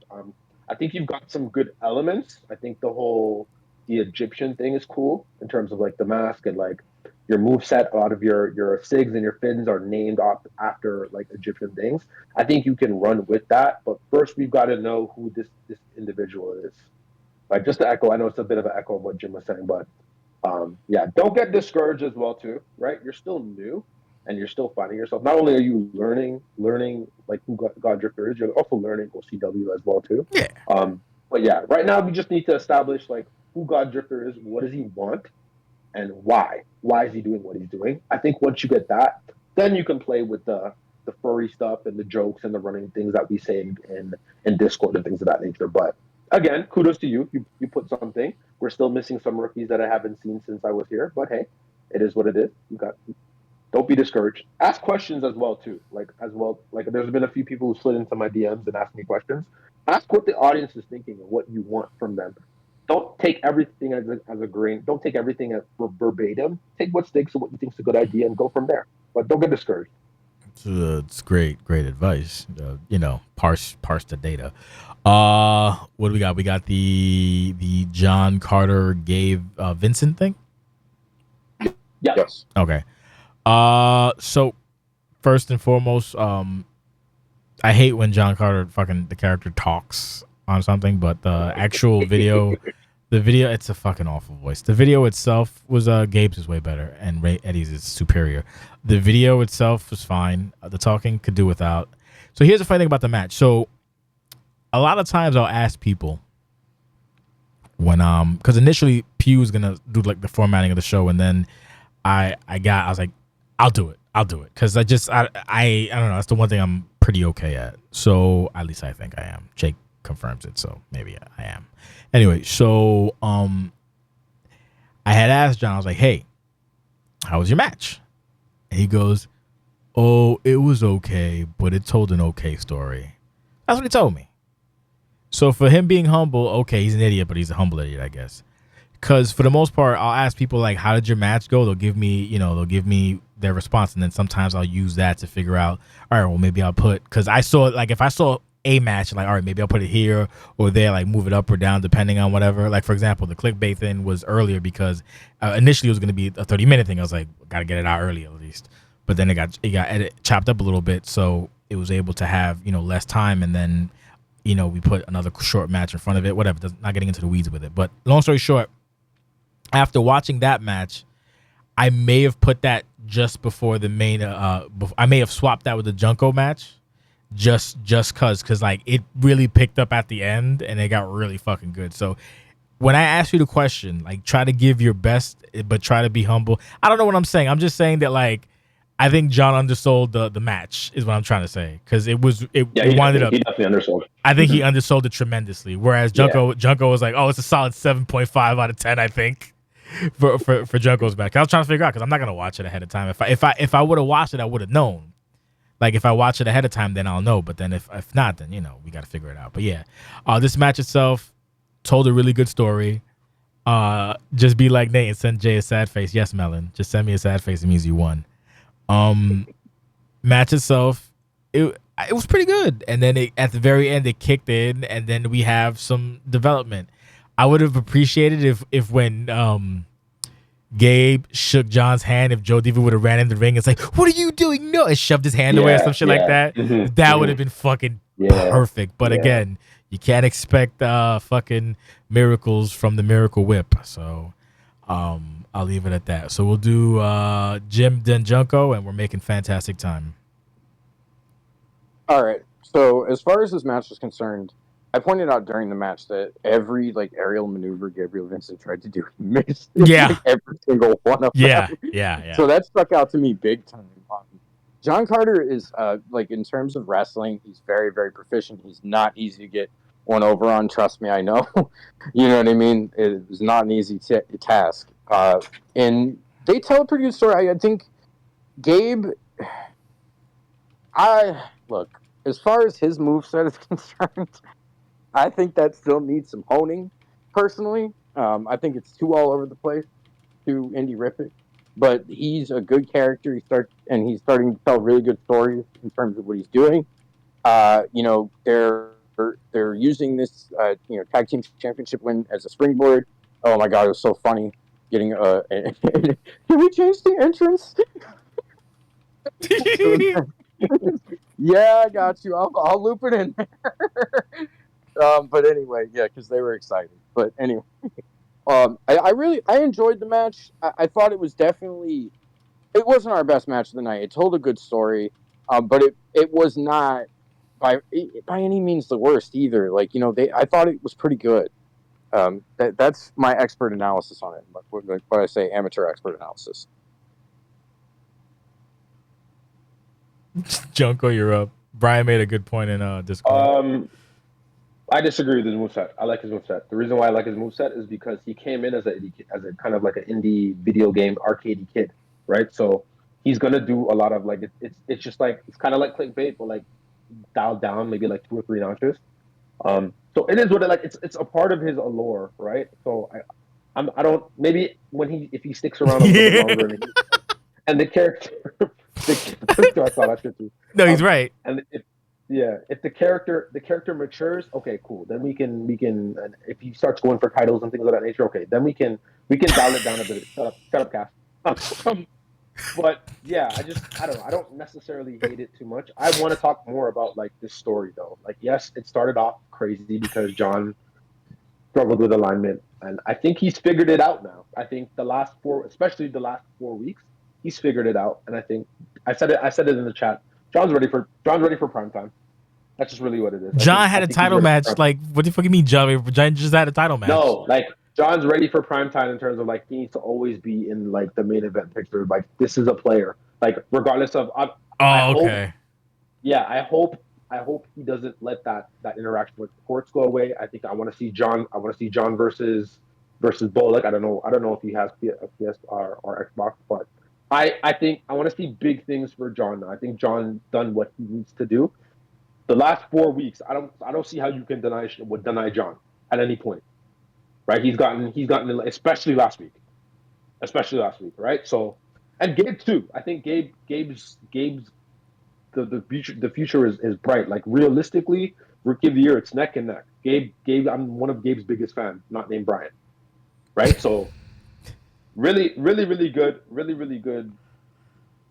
I think you've got some good elements. I think the Egyptian thing is cool in terms of like the mask and like your move set. A lot of your SIGs and your fins are named after like Egyptian things. I think you can run with that, but first we've got to know who this individual is. Right, just to echo, I know it's a bit of an echo of what Jim was saying, but don't get discouraged as well too. Right, you're still new and you're still finding yourself. Not only are you learning like who God Drifter is, you're also learning OCW as well too.
Yeah.
But yeah, right now we just need to establish like who God Drifter is, what does he want, and why. Why is he doing what he's doing? I think once you get that, then you can play with the furry stuff and the jokes and the running things that we say in Discord and things of that nature. But again, kudos to you. You put something. We're still missing some rookies that I haven't seen since I was here. But hey, it is what it is. Don't be discouraged. Ask questions as well too. Like there's been a few people who slid into my DMs and asked me questions. Ask what the audience is thinking and what you want from them. Don't take everything as a grain. Don't take everything as verbatim. Take what sticks and what you think is a good idea and go from there. But don't get discouraged.
It's great advice. Parse the data. What do we got? We got the John Carter Gabe Vincent thing.
Yeah.
Yes.
Okay. So first and foremost, I hate when John Carter the character talks on something, but the actual video, it's a fucking awful voice. The video itself was Gabe's is way better, and Eddie's is superior. The video itself was fine. The talking could do without. So here's the funny thing about the match. So a lot of times I'll ask people when because initially Pew was gonna do like the formatting of the show, and then I was like, I'll do it because I don't know, that's the one thing I'm pretty okay at. So at least I think I am. Jake confirms it, so maybe I am. Anyway, so I had asked John, I was like, hey, how was your match? And he goes, oh, it was okay, but it told an okay story. That's what he told me. So for him being humble, okay, he's an idiot, but he's a humble idiot, I guess. Because for the most part, I'll ask people like, how did your match go? They'll give me their response, and then sometimes I'll use that to figure out, all right, well, maybe I'll put, because if I saw a match, like, all right, maybe I'll put it here or there, like move it up or down depending on whatever. Like, for example, the clickbait thing was earlier because initially it was going to be a 30-minute thing. I was like, got to get it out early at least. But then it got chopped up a little bit, so it was able to have, less time, and then, we put another short match in front of it, whatever, not getting into the weeds with it. But long story short, after watching that match, I may have put that just before the main. I may have swapped that with the Junko match, just because like it really picked up at the end and it got really fucking good. So when I ask you the question, like try to give your best, but try to be humble. I don't know what I'm saying. I'm just saying that like I think John undersold the match is what I'm trying to say because it winded up.
He definitely undersold.
I think he undersold it tremendously. Whereas Junko was like, oh, it's a solid 7.5 out of 10. I think. For Junko's back, I was trying to figure out because I'm not gonna watch it ahead of time. If I would have watched it, I would have known. Like if I watch it ahead of time, then I'll know. But then if not, then we got to figure it out. But yeah, this match itself told a really good story. Just be like Nate and send Jay a sad face. Yes, Melon, just send me a sad face. It means you won. Match itself, it was pretty good. And then at the very end, it kicked in, and then we have some development. I would have appreciated if when Gabe shook John's hand, if Joe Diva would have ran in the ring and said, "What are you doing?" No, and shoved his hand away or some shit like that. That would have been fucking perfect. But again, you can't expect fucking miracles from the Miracle Whip. So I'll leave it at that. So we'll do Jim then Junko, and we're making fantastic time.
All right. So as far as this match is concerned, I pointed out during the match that every aerial maneuver Gabriel Vincent tried to do, he missed.
Yeah.
Every single one of them.
Yeah.
So that stuck out to me big time. John Carter is in terms of wrestling, he's very, very proficient. He's not easy to get one over on. Trust me, I know. You know what I mean? It was not an easy task. And they tell a pretty good story. I think Gabe. Look, as far as his moveset is concerned, I think that still needs some honing, personally. I think it's too all over the place, too indie-rific. But he's a good character. He's starting to tell really good stories in terms of what he's doing. They're using this tag team championship win as a springboard. Oh my god, it was so funny getting can we change the entrance? Yeah, I got you. I'll loop it in there. But anyway, yeah, because they were excited. But anyway, I enjoyed the match. I thought it was definitely, it wasn't our best match of the night. It told a good story, but it was not by any means the worst either. I thought it was pretty good. That's my expert analysis on it. What I say, amateur expert analysis.
Junko, you're up. Brian made a good point in Discord.
I disagree with his moveset. I like his moveset. The reason why I like his moveset is because he came in as a kind of like an indie video game arcadey kid, right? So he's gonna do a lot of like it's just like it's kind of like clickbait, but like dialed down maybe like 2 or 3 notches. So it is what it like. It's a part of his allure, right? So I don't maybe when if he sticks around a little bit
Yeah.
longer and the character I saw that shit too.
No, he's right.
And if the character matures, okay, cool. Then we can and if he starts going for titles and things of that nature, okay, then we can dial it down a bit. Shut up, cast. But yeah, I don't know. I don't necessarily hate it too much. I want to talk more about like this story though. Like yes, it started off crazy because John struggled with alignment, and I think he's figured it out now. I think especially the last 4 weeks, he's figured it out, and I think I said it in the chat. John's ready for prime time. That's just really what it is.
John had
I
a
think he's
title
ready for
match.
prime.
Like, what the fuck you mean, John? John just had a title match.
No, like John's ready for prime time in terms of like he needs to always be in like the main event picture. Like this is a player. Like regardless of, I
Oh,
hope,
okay.
yeah, I hope he doesn't let that interaction with the courts go away. I think I want to see John. I want to see John versus Bullock. I don't know if he has a PS or Xbox, but I think I want to see big things for John now. I think John done what he needs to do. The last 4 weeks, I don't see how you can deny John at any point, right? He's gotten especially last week, right? So, and Gabe too. I think Gabe's the future is bright. Like realistically, rookie of the year, it's neck and neck. Gabe, I'm one of Gabe's biggest fans, not named Brian, right? So really, really, really good, really, really good.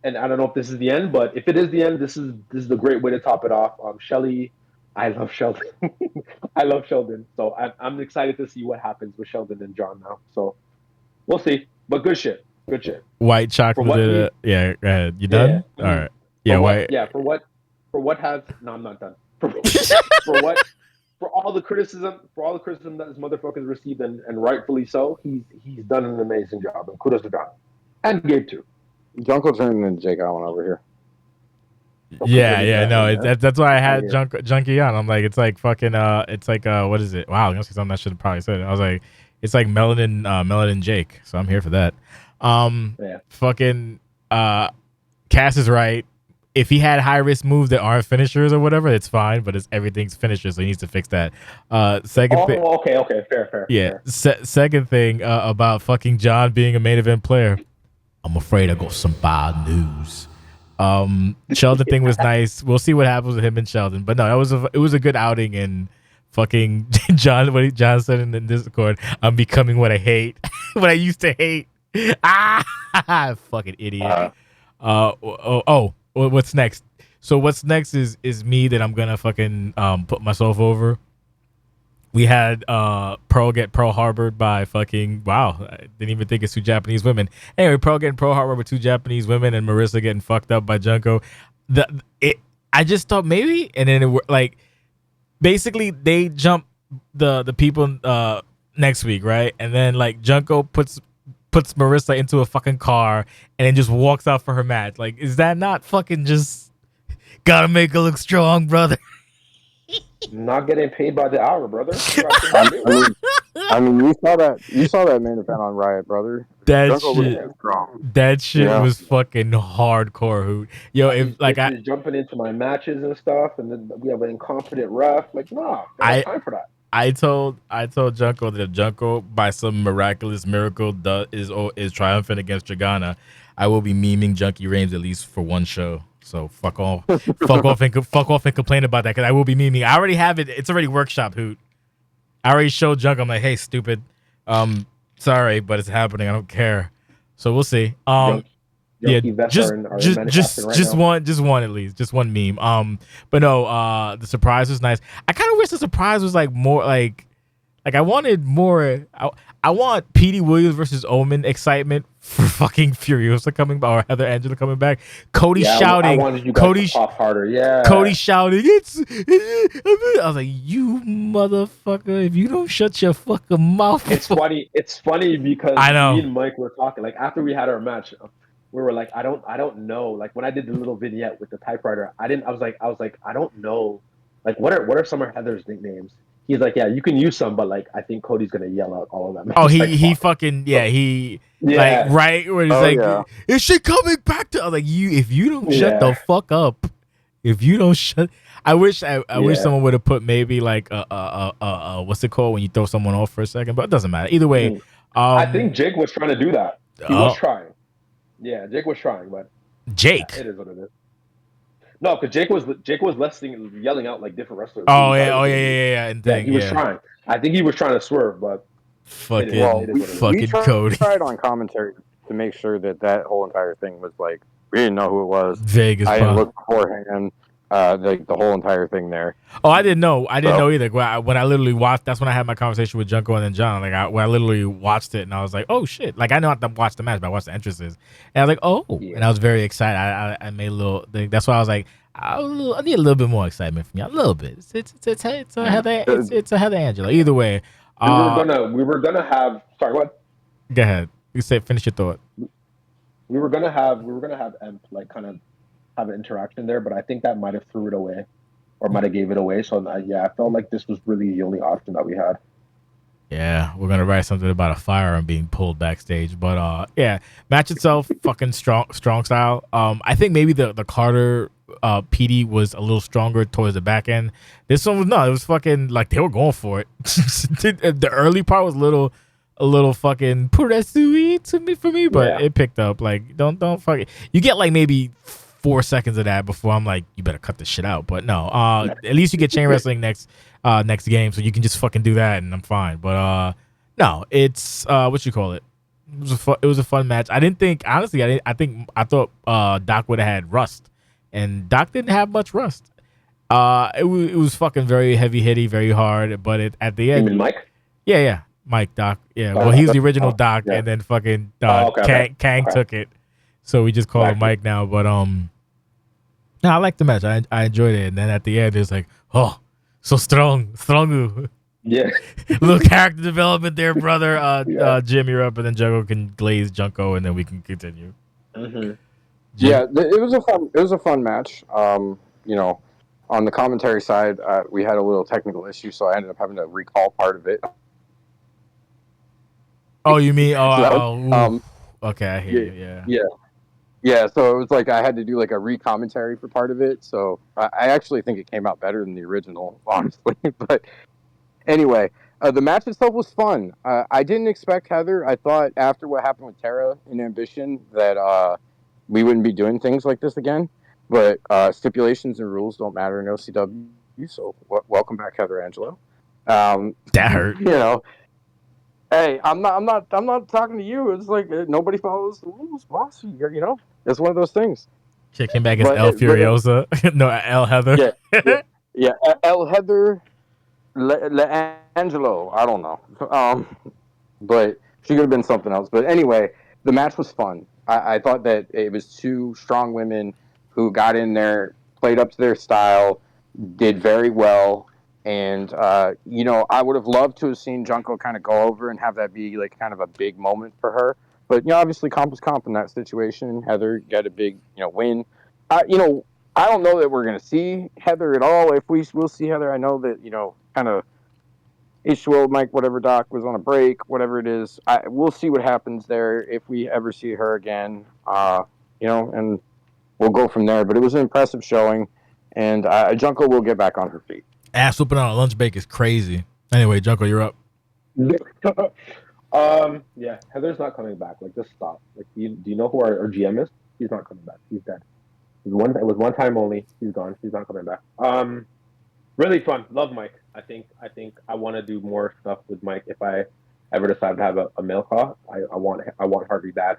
And I don't know if this is the end, but if it is the end, this is a great way to top it off. Shelly, I love Sheldon. I love Sheldon. So I'm excited to see what happens with Sheldon and John now. So we'll see. But good shit. Good shit.
White
For
chocolate
what
did
we
it. Yeah, go ahead. You
Yeah.
done? All right.
For
Yeah,
what?
white.
Yeah. For what has? No, I'm not done. For what? For all the criticism that this motherfucker's received, and rightfully so, he's done an amazing job, and kudos to John and Gabe too.
Junko turned into Jake Allen over here.
Yeah, no,
man.
that's why I
Outta
had
here.
Junkie on. I'm like, it's like fucking, it's like, what is it? Wow, I'm gonna say something I should have probably said. I was like, it's like Melanin Jake. So I'm here for that.
Yeah.
Fucking, Cass is right. If he had high risk moves that aren't finishers or whatever, it's fine. But everything's finishers, so he needs to fix that. Second thing,
Oh, okay.
yeah.
Fair.
Second thing about fucking John being a main event player. I'm afraid I got some bad news. Sheldon thing was nice. We'll see what happens with him and Sheldon. But no, it was a good outing. And fucking John said in the Discord, I'm becoming what I hate, what I used to hate. Fucking idiot. What's next? So what's next is me that I'm gonna fucking put myself over. We had Pearl get Pearl Harbored by fucking I didn't even think it's two Japanese women. Anyway, Pearl getting Pearl Harbored with two Japanese women and Marissa getting fucked up by Junko. I just thought maybe, and then like basically they jump the people next week, right? And then like Junko puts Marissa into a fucking car and then just walks out for her match. Like, is that not fucking just gotta make her look strong, brother?
Not getting paid by the hour, brother.
I mean, you saw that main event on Riot, brother.
That
Junko was
shit,
strong.
that shit
Yeah.
was fucking hardcore. Hoot, yo, if like
he's jumping into my matches and stuff, and then we have an incompetent ref. Like, nah, I don't have time for that.
I told Junko that if Junko by some miraculous miracle is triumphant against Dragana, I will be memeing Junkie Reigns at least for one show. So fuck off and complain about that because I will be memeing. I already have it. It's already workshop. Hoot. I already showed Junko. I'm like, hey, stupid. Sorry, but it's happening. I don't care. So we'll see. Yeah, just one at least, just one meme. But no, the surprise was nice. I kind of wish the surprise was like more like I wanted more. I want Petey Williams versus Omen excitement for fucking Furiosa coming back or Heather Angela coming back. Cody shouting.
I wanted you guys to pop harder. Yeah.
Cody shouting. I was like, you motherfucker! If you don't shut your fucking mouth.
It's funny. It's funny because
I know.
me and Mike were talking. Like after we had our match, we were like, I don't know. Like when I did the little vignette with the typewriter, I was like, I don't know. Like what are some of Heather's nicknames? he's like, yeah, you can use some, but like I think Cody's gonna yell out all of them.
Oh,
It's like,
he
fuck.
fucking yeah, he like
Yeah,
right where he's
Oh,
like,
yeah.
is she coming back to? I was like, you if you don't shut the
yeah,
fuck up, if you don't shut, I wish wish
yeah.
someone would have put maybe like what's it called when you throw someone off for a second, but it doesn't matter either way.
Mhm. I think Jake was trying to do that. He was
Oh,
trying. Yeah, Jake was trying, but yeah,
Jake.
it is what it is. No, because Jake was yelling out like different wrestlers who he
Oh
thought it
yeah,
was
oh yeah,
gonna be.
yeah, yeah, and
Yeah,
thing,
he was
yeah,
trying. I think he was trying to swerve, but
Well,
fucking
it is what it is.
we
fucking Cody,
tried on commentary to make sure that whole entire thing was like we didn't know who it was.
vague as
I didn't
fuck.
look beforehand. The whole entire thing there.
Oh, I didn't know. I didn't
So-
know either. When I literally watched, that's when I had my conversation with Junko and then John. Like, when I literally watched it, and I was like, "Oh shit!" Like, I know I have to watch the match, but I watched the entrances, and I was like, "Oh!"
Yeah.
And I was very excited. I made a little thing. That's why I was like, I need a little bit more excitement from you, a little bit. It's a Heather Angela. Either way,
We were gonna have. Sorry, what?
go ahead. You say finish your thought.
We were gonna have Emp like kind of have an interaction there, but I think that might have threw it away or might have gave it away. So yeah, I felt like this was really the only option that we had.
Yeah, we're gonna write something about a firearm being pulled backstage, but yeah, match itself, fucking strong style. I think maybe the Carter PD was a little stronger towards the back end. This one was not. It was fucking like they were going for it. The early part was a little fucking pursuit to me for me, but
Yeah.
it picked up. Like don't fuck it. You get like maybe 4 seconds of that before I'm like, you better cut this shit out. But no, at least you get chain wrestling next game, so you can just fucking do that and I'm fine. But no, it's what you call it. It was a fun match. I didn't think honestly. I thought Doc would have had rust, and Doc didn't have much rust. It was fucking very heavy hitty, very hard. But at the
You
end,
mean Mike?
yeah, Mike Doc. Yeah,
Oh,
well, he was the
okay.
original
Oh,
Doc,
yeah.
and then fucking
Okay.
Kang took it, so we just call him
Gotcha.
Mike now. But no, I liked the match. I enjoyed it, and then at the end, it's like, oh, so strong.
Yeah.
Little character development there, brother.
Yeah.
Jim, you're up, and then Junko can glaze Junko, and then we can continue.
Mm-hmm.
Jim?
Yeah, it was a fun match. You know, on the commentary side, we had a little technical issue, so I ended up having to recall part of it.
Oh, you mean
Um,
okay, I hear you. Yeah.
Yeah. So it was like I had to do like a re-commentary for part of it. So I actually think it came out better than the original, honestly. But anyway, the match itself was fun. I didn't expect Heather. I thought after what happened with Tara in Ambition that we wouldn't be doing things like this again. But stipulations and rules don't matter in OCW. So welcome back, Heather Angelo.
That hurt.
You know, hey, I'm not talking to you. It's like nobody follows the rules, boss. You know, it's one of those things.
She came back as
But
El
it- but
Furiosa. No, El Heather.
Yeah. El Heather Angelo. I don't know. But she could have been something else. But anyway, the match was fun. I thought that it was two strong women who got in there, played up to their style, did very well. And, you know, I would have loved to have seen Junko kind of go over and have that be like kind of a big moment for her. But, you know, obviously comp is comp in that situation. Heather got a big, you know, win. You know, I don't know that we're going to see Heather at all. If we will see Heather, I know that, you know, kind of H2O, Mike, whatever Doc was on a break, whatever it is. We'll see what happens there if we ever see her again. You know, and we'll go from there. But it was an impressive showing, and Junko will get back on her feet.
Ass whooping on a lunch break is crazy. Anyway, Junko, you're up.
Yeah, Heather's not coming back. Like, just stop. Like, do you know who our GM is? He's not coming back. He's dead. It was one time only. He's gone. He's not coming back. Really fun. Love Mike. I think I want to do more stuff with Mike if I ever decide to have a male call. I want Harvey bad.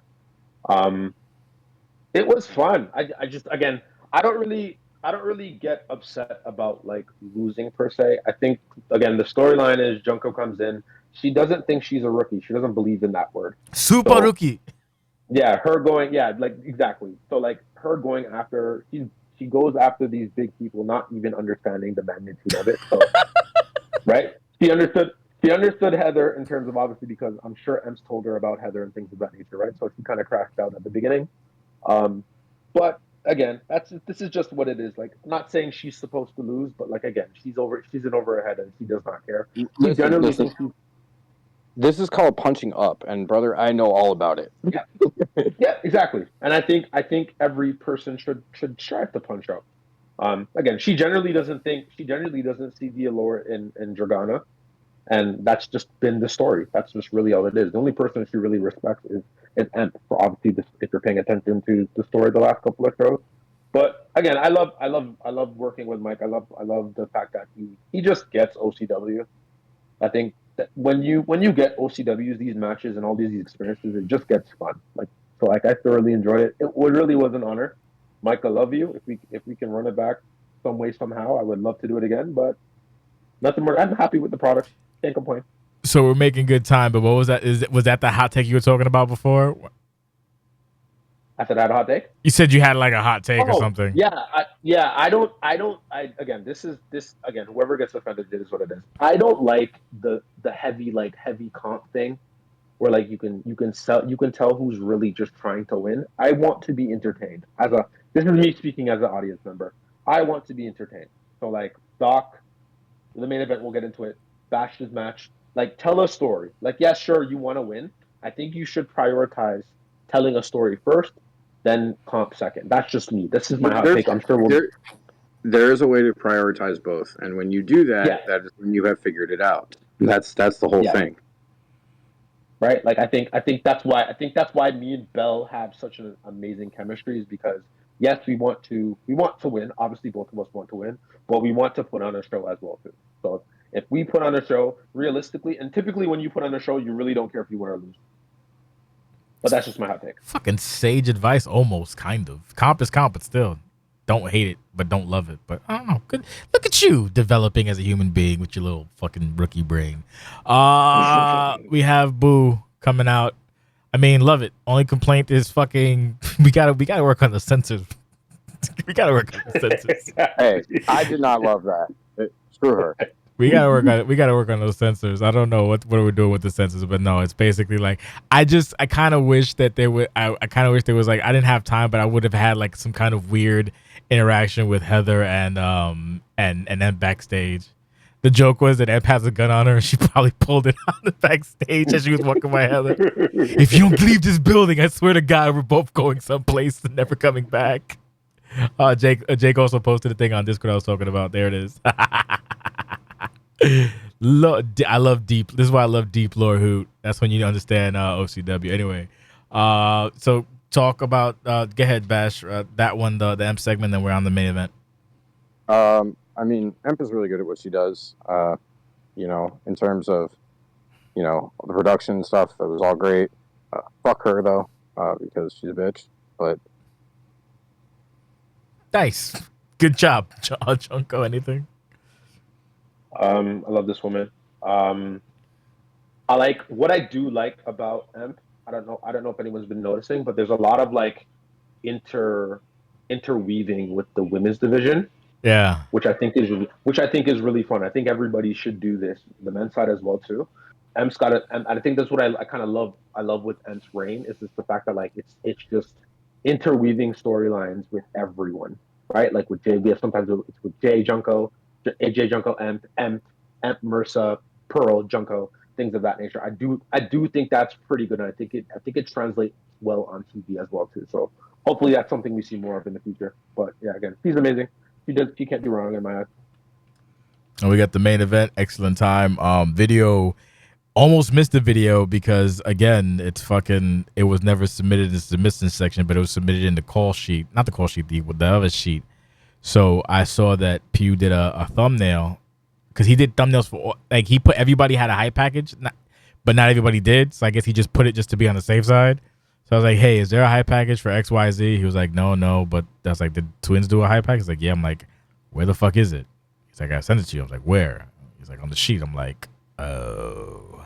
It was fun. I just again I don't really get upset about like losing per se. I think again the storyline is Junko comes in. She doesn't think she's a rookie. She doesn't believe in that word.
Super
So,
rookie.
Yeah, her going. Yeah, like exactly. So like her going after she goes after these big people, not even understanding the magnitude of it. So right, she understood Heather in terms of obviously because I'm sure Ems told her about Heather and things of that nature. Right, so she kind of crashed out at the beginning. But again, this is just what it is. Like, I'm not saying she's supposed to lose, but like again, she's in over her head and she does not care. She generally
Listen.
thinks she's
This is called punching up, and brother, I know all about it.
yeah, exactly. And I think every person should strive to punch up. Again, she generally doesn't see the allure in Dragana, and that's just been the story. That's just really all it is. The only person she really respects is Emp. For obviously, if you're paying attention to the story the last couple of shows. But again, I love working with Mike. I love the fact that he just gets OCW. I think that when you get OCWs, these matches and all these experiences, it just gets fun. Like I thoroughly enjoyed it. It really was an honor. Mike, I love you. If we can run it back some way somehow, I would love to do it again. But nothing more. I'm happy with the product. Can't complain.
So we're making good time. But what was that? Was that the hot take you were talking about before?
I said I had a hot take.
You said you had like a hot take or something.
Yeah. I don't. Again, this again. Whoever gets offended, it is what it is. I don't like the heavy comp thing, where like you can tell who's really just trying to win. I want to be entertained. This is me speaking as an audience member. I want to be entertained. So like Doc, the main event, we'll get into it. Bash's match. Like, tell a story. Like, yeah, sure, you want to win. I think you should prioritize telling a story first, then comp second. That's just me. This is my hot take. I'm sure
there is a way to prioritize both, and when you do that, that is when you have figured it out. That's the whole thing.
Right? Like, I think that's why me and Bell have such an amazing chemistry, is because yes, we want to win. Obviously, both of us want to win, but we want to put on a show as well too. So if we put on a show realistically, and typically when you put on a show, you really don't care if you win or lose. But that's just my hot take.
Fucking sage advice, almost, kind of. Comp is comp, but still, don't hate it, but don't love it. But I don't know. Good. Look at you developing as a human being with your little fucking rookie brain. We have Boo coming out. I mean, love it. Only complaint is fucking we gotta work on the censors. We gotta work on the censors.
Hey, I did not love that. Screw her.
We gotta work on it. We gotta work on those censors. I don't know what we're doing with the censors, but no, it's basically like I kind of wish that there would. I kind of wish there was like I didn't have time, but I would have had like some kind of weird interaction with Heather and then backstage. The joke was that Emp has a gun on her, and she probably pulled it on the backstage as she was walking by Heather. If you don't leave this building, I swear to God, we're both going someplace and never coming back. Jake also posted a thing on Discord I was talking about. There it is. I love deep. This is why I love deep lore hoot. That's when you understand OCW. Anyway, so talk about. Go ahead, Bash. That one, the Emp segment. Then we're on the main event.
I mean, Emp is really good at what she does. In terms of, the production stuff, it was all great. Fuck her though, because she's a bitch. But
nice, good job, Junko. Anything?
I love this woman. I like what I do like about Emp. I don't know if anyone's been noticing, but there's a lot of like interweaving with the women's division.
Yeah,
which I think is really fun. I think everybody should do this, the men's side as well too. Emp's got it, and I think that's what I kind of love. I love with Emp's reign is just the fact that like it's just interweaving storylines with everyone, right? Like with Jay, sometimes it's with Jay Junko, AJ Junko, Emp, Mersa, Pearl, Junko, things of that nature. I do think that's pretty good, and I think it translates well on TV as well too. So hopefully that's something we see more of in the future. But yeah, again, she's amazing. She can't be wrong in my eyes.
And we got the main event. Excellent time. Video. Almost missed the video because again, it was never submitted in the submission section, but it was submitted in the call sheet. Not the call sheet, the other sheet. So I saw that Pew did a thumbnail because he did thumbnails for like he put everybody had a hype package, but not everybody did. So I guess he just put it just to be on the safe side. So I was like, hey, is there a hype package for XYZ? He was like, no. But that's like, did Twins do a hype package? He's like, yeah. I'm like, where the fuck is it? He's like, I sent it to you. I was like, where? He's like, on the sheet. I'm like, oh.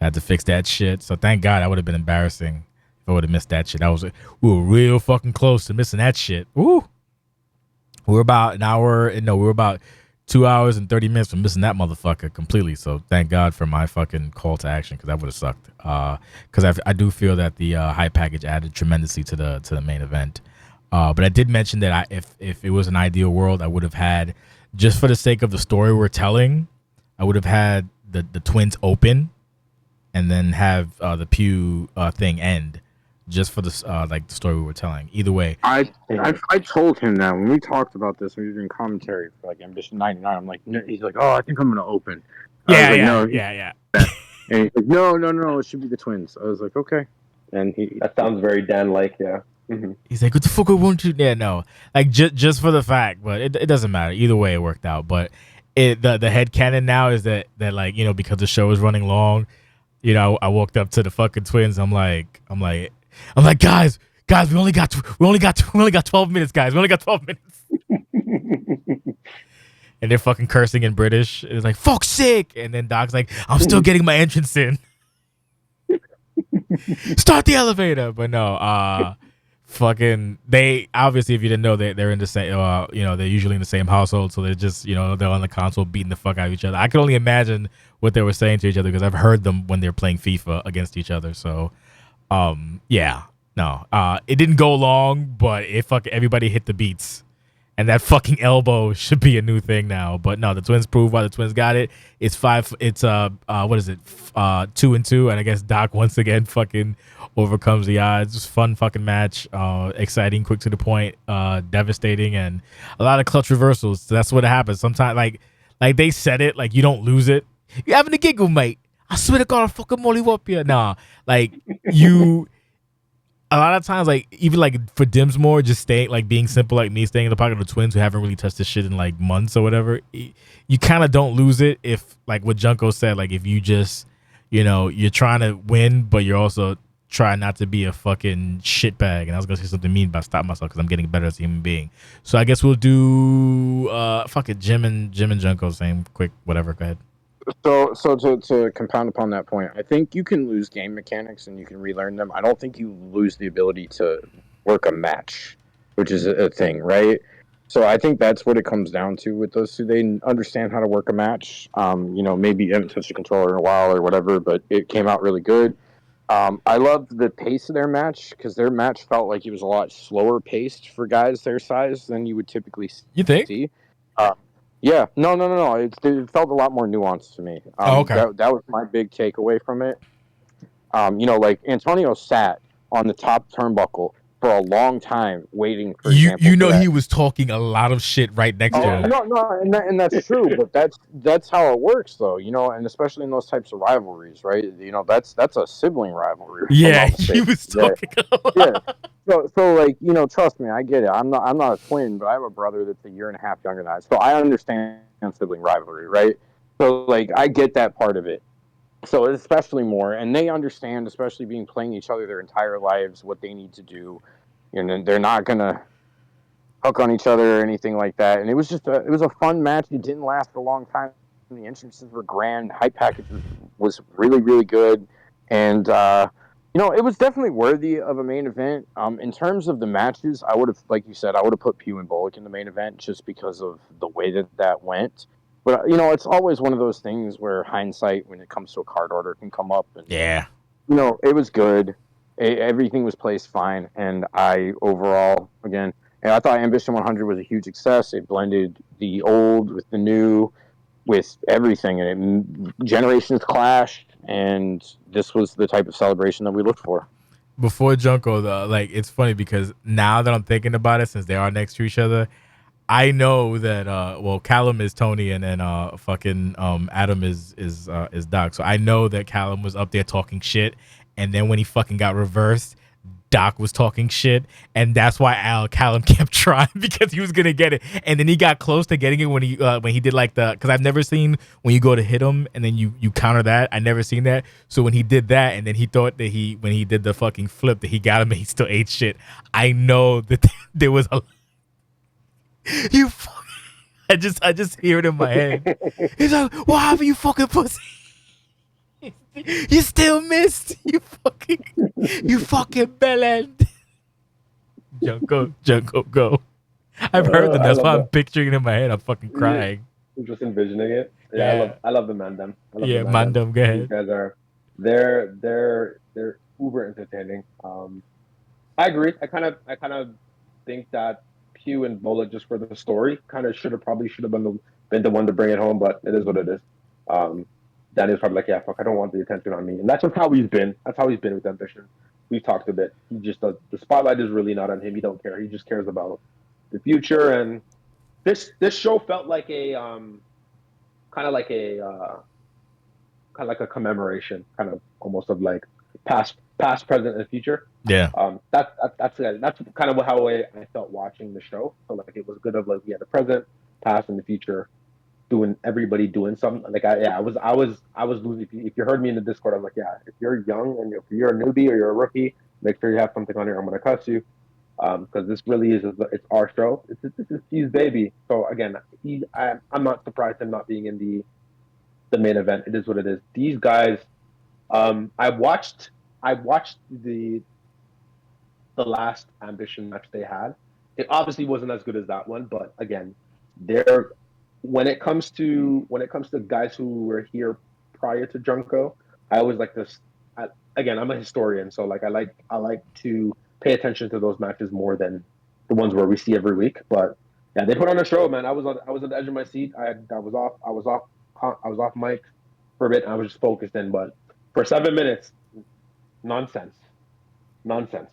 I had to fix that shit. So thank God, that would have been embarrassing if I would have missed that shit. We were real fucking close to missing that shit. Woo. We were about 2 hours and 30 minutes from missing that motherfucker completely. So thank God for my fucking call to action because that would have sucked. Because I do feel that the hype package added tremendously to the main event. But I did mention that if it was an ideal world, I would have had, just for the sake of the story we're telling, I would have had the twins open, and then have the Pew thing end, just for the like the story we were telling. Either way,
I told him that when we talked about this, when we were doing commentary for like Ambition 99. I'm like, he's like, oh, I think I'm gonna open. I was like, no,
yeah.
and he's like, no, it should be the twins. I was like, okay, and
That sounds very Dan-like, yeah. Mm-hmm.
He's like, what the fuck won't you? Yeah, no, like just for the fact, but it doesn't matter. Either way, it worked out. But the headcanon now is that like, you know, because the show is running long, you know, I walked up to the fucking twins. I'm like, guys, we only got 12 minutes, guys. We only got 12 minutes. And they're fucking cursing in British. It's like, fuck's sake. And then Doc's like, I'm still getting my entrance in. Start the elevator. But no, fucking, they obviously, if you didn't know, they're in the same, you know, they're usually in the same household, so they're just, you know, they're on the console beating the fuck out of each other. I can only imagine what they were saying to each other, because I've heard them when they're playing FIFA against each other. So yeah, no, it didn't go long, but everybody hit the beats. And that fucking elbow should be a new thing now. But no, the twins proved why the twins got it. It's what is it? 2-2, and I guess Doc once again fucking overcomes the odds. It's a fun fucking match. Exciting, quick to the point, devastating, and a lot of clutch reversals. So that's what happens. Sometimes like they said it, like, you don't lose it. You having a giggle, mate. I swear to God, I'll fucking molly whoop you. Nah, like you. A lot of times, like, even like for Dimsmore, just staying, like, being simple like me, staying in the pocket of the twins who haven't really touched this shit in like months or whatever, you kind of don't lose it if, like what Junko said, like, if you just, you know, you're trying to win, but you're also trying not to be a fucking shitbag. And I was gonna say something mean, but I stopped myself because I'm getting better as a human being. So I guess we'll do fuck it, Jim and Junko, same quick whatever. Go ahead.
So to compound upon that point, I think you can lose game mechanics and you can relearn them. I don't think you lose the ability to work a match, which is a thing, right? So I think that's what it comes down to with those two. They understand how to work a match. You know, maybe you haven't touched a controller in a while or whatever, but it came out really good. I loved the pace of their match, because their match felt like it was a lot slower paced for guys their size than you would typically
You think?
see. Yeah, no. It felt a lot more nuanced to me.
Okay.
That was my big takeaway from it. You know, like Antonio sat on the top turnbuckle for a long time, waiting for example.
You know, he was talking a lot of shit right next to him.
No, and that's true, but that's how it works, though. You know, and especially in those types of rivalries, right? You know, that's a sibling rivalry.
Yeah, he was talking.
Yeah. So like, you know, trust me, I get it. I'm not a twin, but I have a brother that's a year and a half younger than I, so I understand sibling rivalry, right? So like, I get that part of it. So especially more, and they understand, especially being playing each other their entire lives, what they need to do. You know, they're not gonna hook on each other or anything like that. And it was just it was a fun match. It didn't last a long time. The entrances were grand. Hype package was really, really good, and you know, it was definitely worthy of a main event. In terms of the matches, I would have, like you said, I would have put Pew and Bullock in the main event just because of the way that went. But you know, it's always one of those things where hindsight, when it comes to a card order, can come up. And,
Yeah.
you know, it was good. Everything was placed fine, and I overall, again, and I thought Ambition 100 was a huge success. It blended the old with the new, with everything, and generations clashed, and this was the type of celebration that we looked for.
Before Junko, though, like, it's funny because now that I'm thinking about it, since they are next to each other, I know that well, Callum is Tony, and then fucking Adam is Doc. So I know that Callum was up there talking shit, and then when he fucking got reversed, Doc was talking shit, and that's why Callum kept trying, because he was gonna get it, and then he got close to getting it when he did like the, because I've never seen when you go to hit him and then you counter that. I never seen that. So when he did that, and then he thought that when he did the fucking flip that he got him and he still ate shit. I know that there was a you. I just hear it in my head. He's like, "What happened, you fucking pussy? You still missed. You fucking bellend." Junko, go. I've heard them. That's why I'm picturing it in my head. I'm fucking crying.
I'm just envisioning it. Yeah. I love the Mandem.
Yeah, Mandem. Go ahead.
These guys are they're uber entertaining. I agree. I kind of think that Pugh and Bullock, just for the story, kind of should have been the one to bring it home, but it is what it is. Daniel's probably like, yeah, fuck, I don't want the attention on me, and that's just how he's been. That's how he's been with Ambition. We've talked a bit. He just does. The spotlight is really not on him. He don't care. He just cares about the future. And this show felt like a kind of like a commemoration, kind of almost of like past, present, and future.
Yeah.
That's kind of how I felt watching the show. So like it was good of like we had the present, past, and the future, everybody doing something. Like I was losing. If you heard me in the Discord, I was like, yeah, if you're young and if you're a newbie or you're a rookie, make sure you have something on here. I'm gonna cuss you, because this really it's our show. This is Hughes' baby. So again, I'm not surprised him not being in the main event. It is what it is. These guys, I watched the last Ambition match they had. It obviously wasn't as good as that one, but again, they're when it comes to guys who were here prior to Junko, I always like this. Again, I'm a historian, so like I like to pay attention to those matches more than the ones where we see every week. But yeah, they put on a show, man. I was on the edge of my seat. I was off mic for a bit. And I was just focused in, but for 7 minutes, nonsense, bro.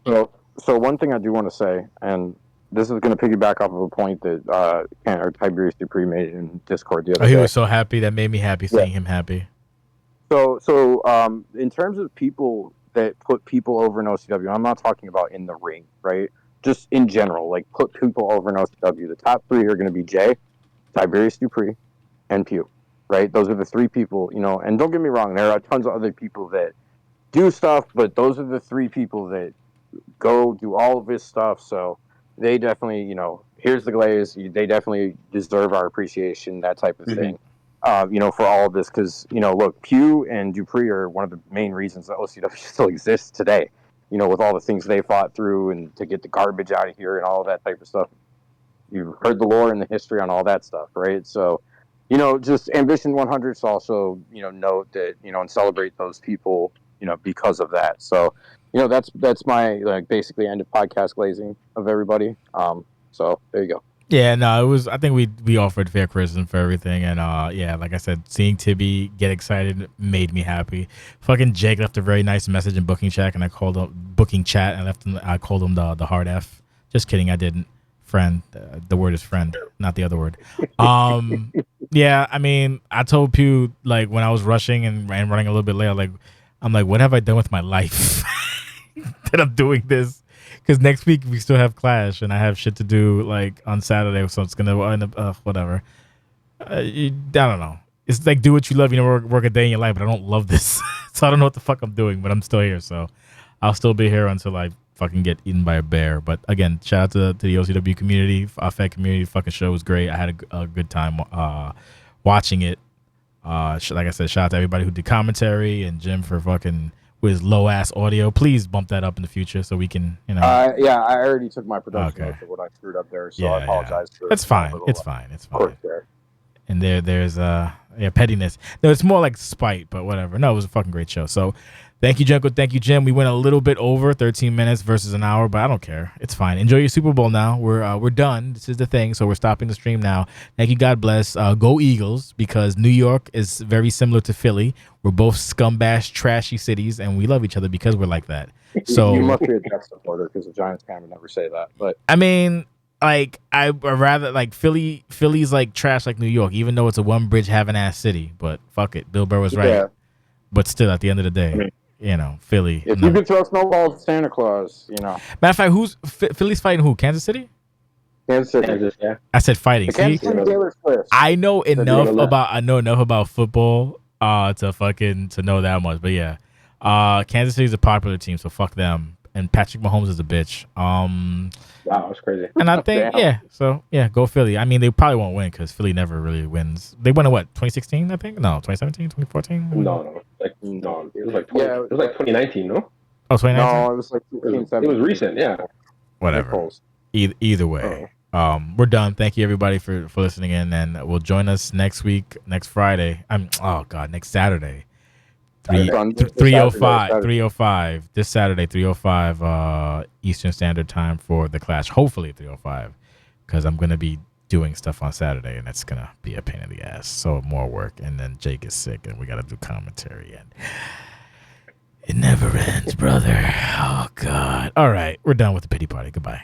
So one thing I do want to say, and this is going to piggyback off of a point that Tiberius Dupree made in Discord the other day.
He was so happy. That made me happy seeing him happy.
So in terms of people that put people over in OCW, I'm not talking about in the ring, right? Just in general, like put people over in OCW. The top three are going to be Jay, Tiberius Dupree, and Pew, right? Those are the three people, and don't get me wrong, there are tons of other people that do stuff, but those are the three people that go do all of this stuff. So they definitely, here's the Glaze. They definitely deserve our appreciation, that type of thing, for all of this. Because, look, Pew and Dupree are one of the main reasons that OCW still exists today, with all the things they fought through and to get the garbage out of here and all of that type of stuff. You've heard the lore and the history on all that stuff, right? So, just Ambition 100 to also, note that, and celebrate those people, because of that. So, that's my basically end of podcast glazing of everybody. So there you go.
Yeah, no, it was. I think we offered fair criticism for everything, and like I said, seeing Tibby get excited made me happy. Fucking Jake left a very nice message in booking chat, and I called him booking chat, and I called him the hard F. Just kidding, I didn't. Friend, the word is friend, not the other word. Yeah, I mean, I told Pew like when I was rushing and running a little bit late, I'm like, what have I done with my life that I'm doing this? Because next week we still have Clash, and I have shit to do like on Saturday, so it's gonna end up whatever. I don't know. It's like do what you love. Work a day in your life, but I don't love this, so I don't know what the fuck I'm doing. But I'm still here, so I'll still be here until I fucking get eaten by a bear. But again, shout out to the OCW community, Fed community. Fucking show was great. I had a good time watching it. Like I said, shout out to everybody who did commentary and Jim for fucking with his low ass audio. Please bump that up in the future so we can,
Yeah, I already took my production notes of what I screwed up there, so I apologize. For
it's fine. It's fine. And there's pettiness. No, it's more like spite, but whatever. No, it was a fucking great show. So thank you, Junko. Thank you, Jim. We went a little bit over 13 minutes versus an hour, but I don't care. It's fine. Enjoy your Super Bowl now. We're done. This is the thing. So we're stopping the stream now. Thank you. God bless. Go Eagles, because New York is very similar to Philly. We're both scumbash, trashy cities, and we love each other because we're like that. So
you must be a Jets supporter because the Giants fan would never say that. But
I mean, like I rather like Philly's like trash like New York, even though it's a one bridge having ass city. But fuck it, Bill Burr was right. Yeah. But still, at the end of the day, Philly.
If you could throw snowballs at Santa Claus,
Matter of fact, who's Philly's fighting who? Kansas City?
Kansas City. Yeah.
I said fighting. See, I know enough about football to know that much. But yeah, Kansas City's a popular team, so fuck them. And Patrick Mahomes is a bitch.
Wow, that's crazy.
And I think, go Philly. I mean, they probably won't win because Philly never really wins. They won in what, 2016, I think? No, 2017, 2014?
No. It was like 2019, no?
Oh, 2019?
No, it was like 2017.
It was recent, yeah.
Whatever. Either way. We're done. Thank you, everybody, for listening in. And we'll join us next week, next Friday. Next Saturday.
Sunday,
3:05
Saturday.
3:05 this Saturday 3:05 Eastern Standard Time for the Clash. Hopefully 3:05 because I'm gonna be doing stuff on Saturday and it's gonna be a pain in the ass. So more work, and then Jake is sick and we gotta do commentary and it never ends, brother. Oh God. All right, we're done with the pity party. Goodbye.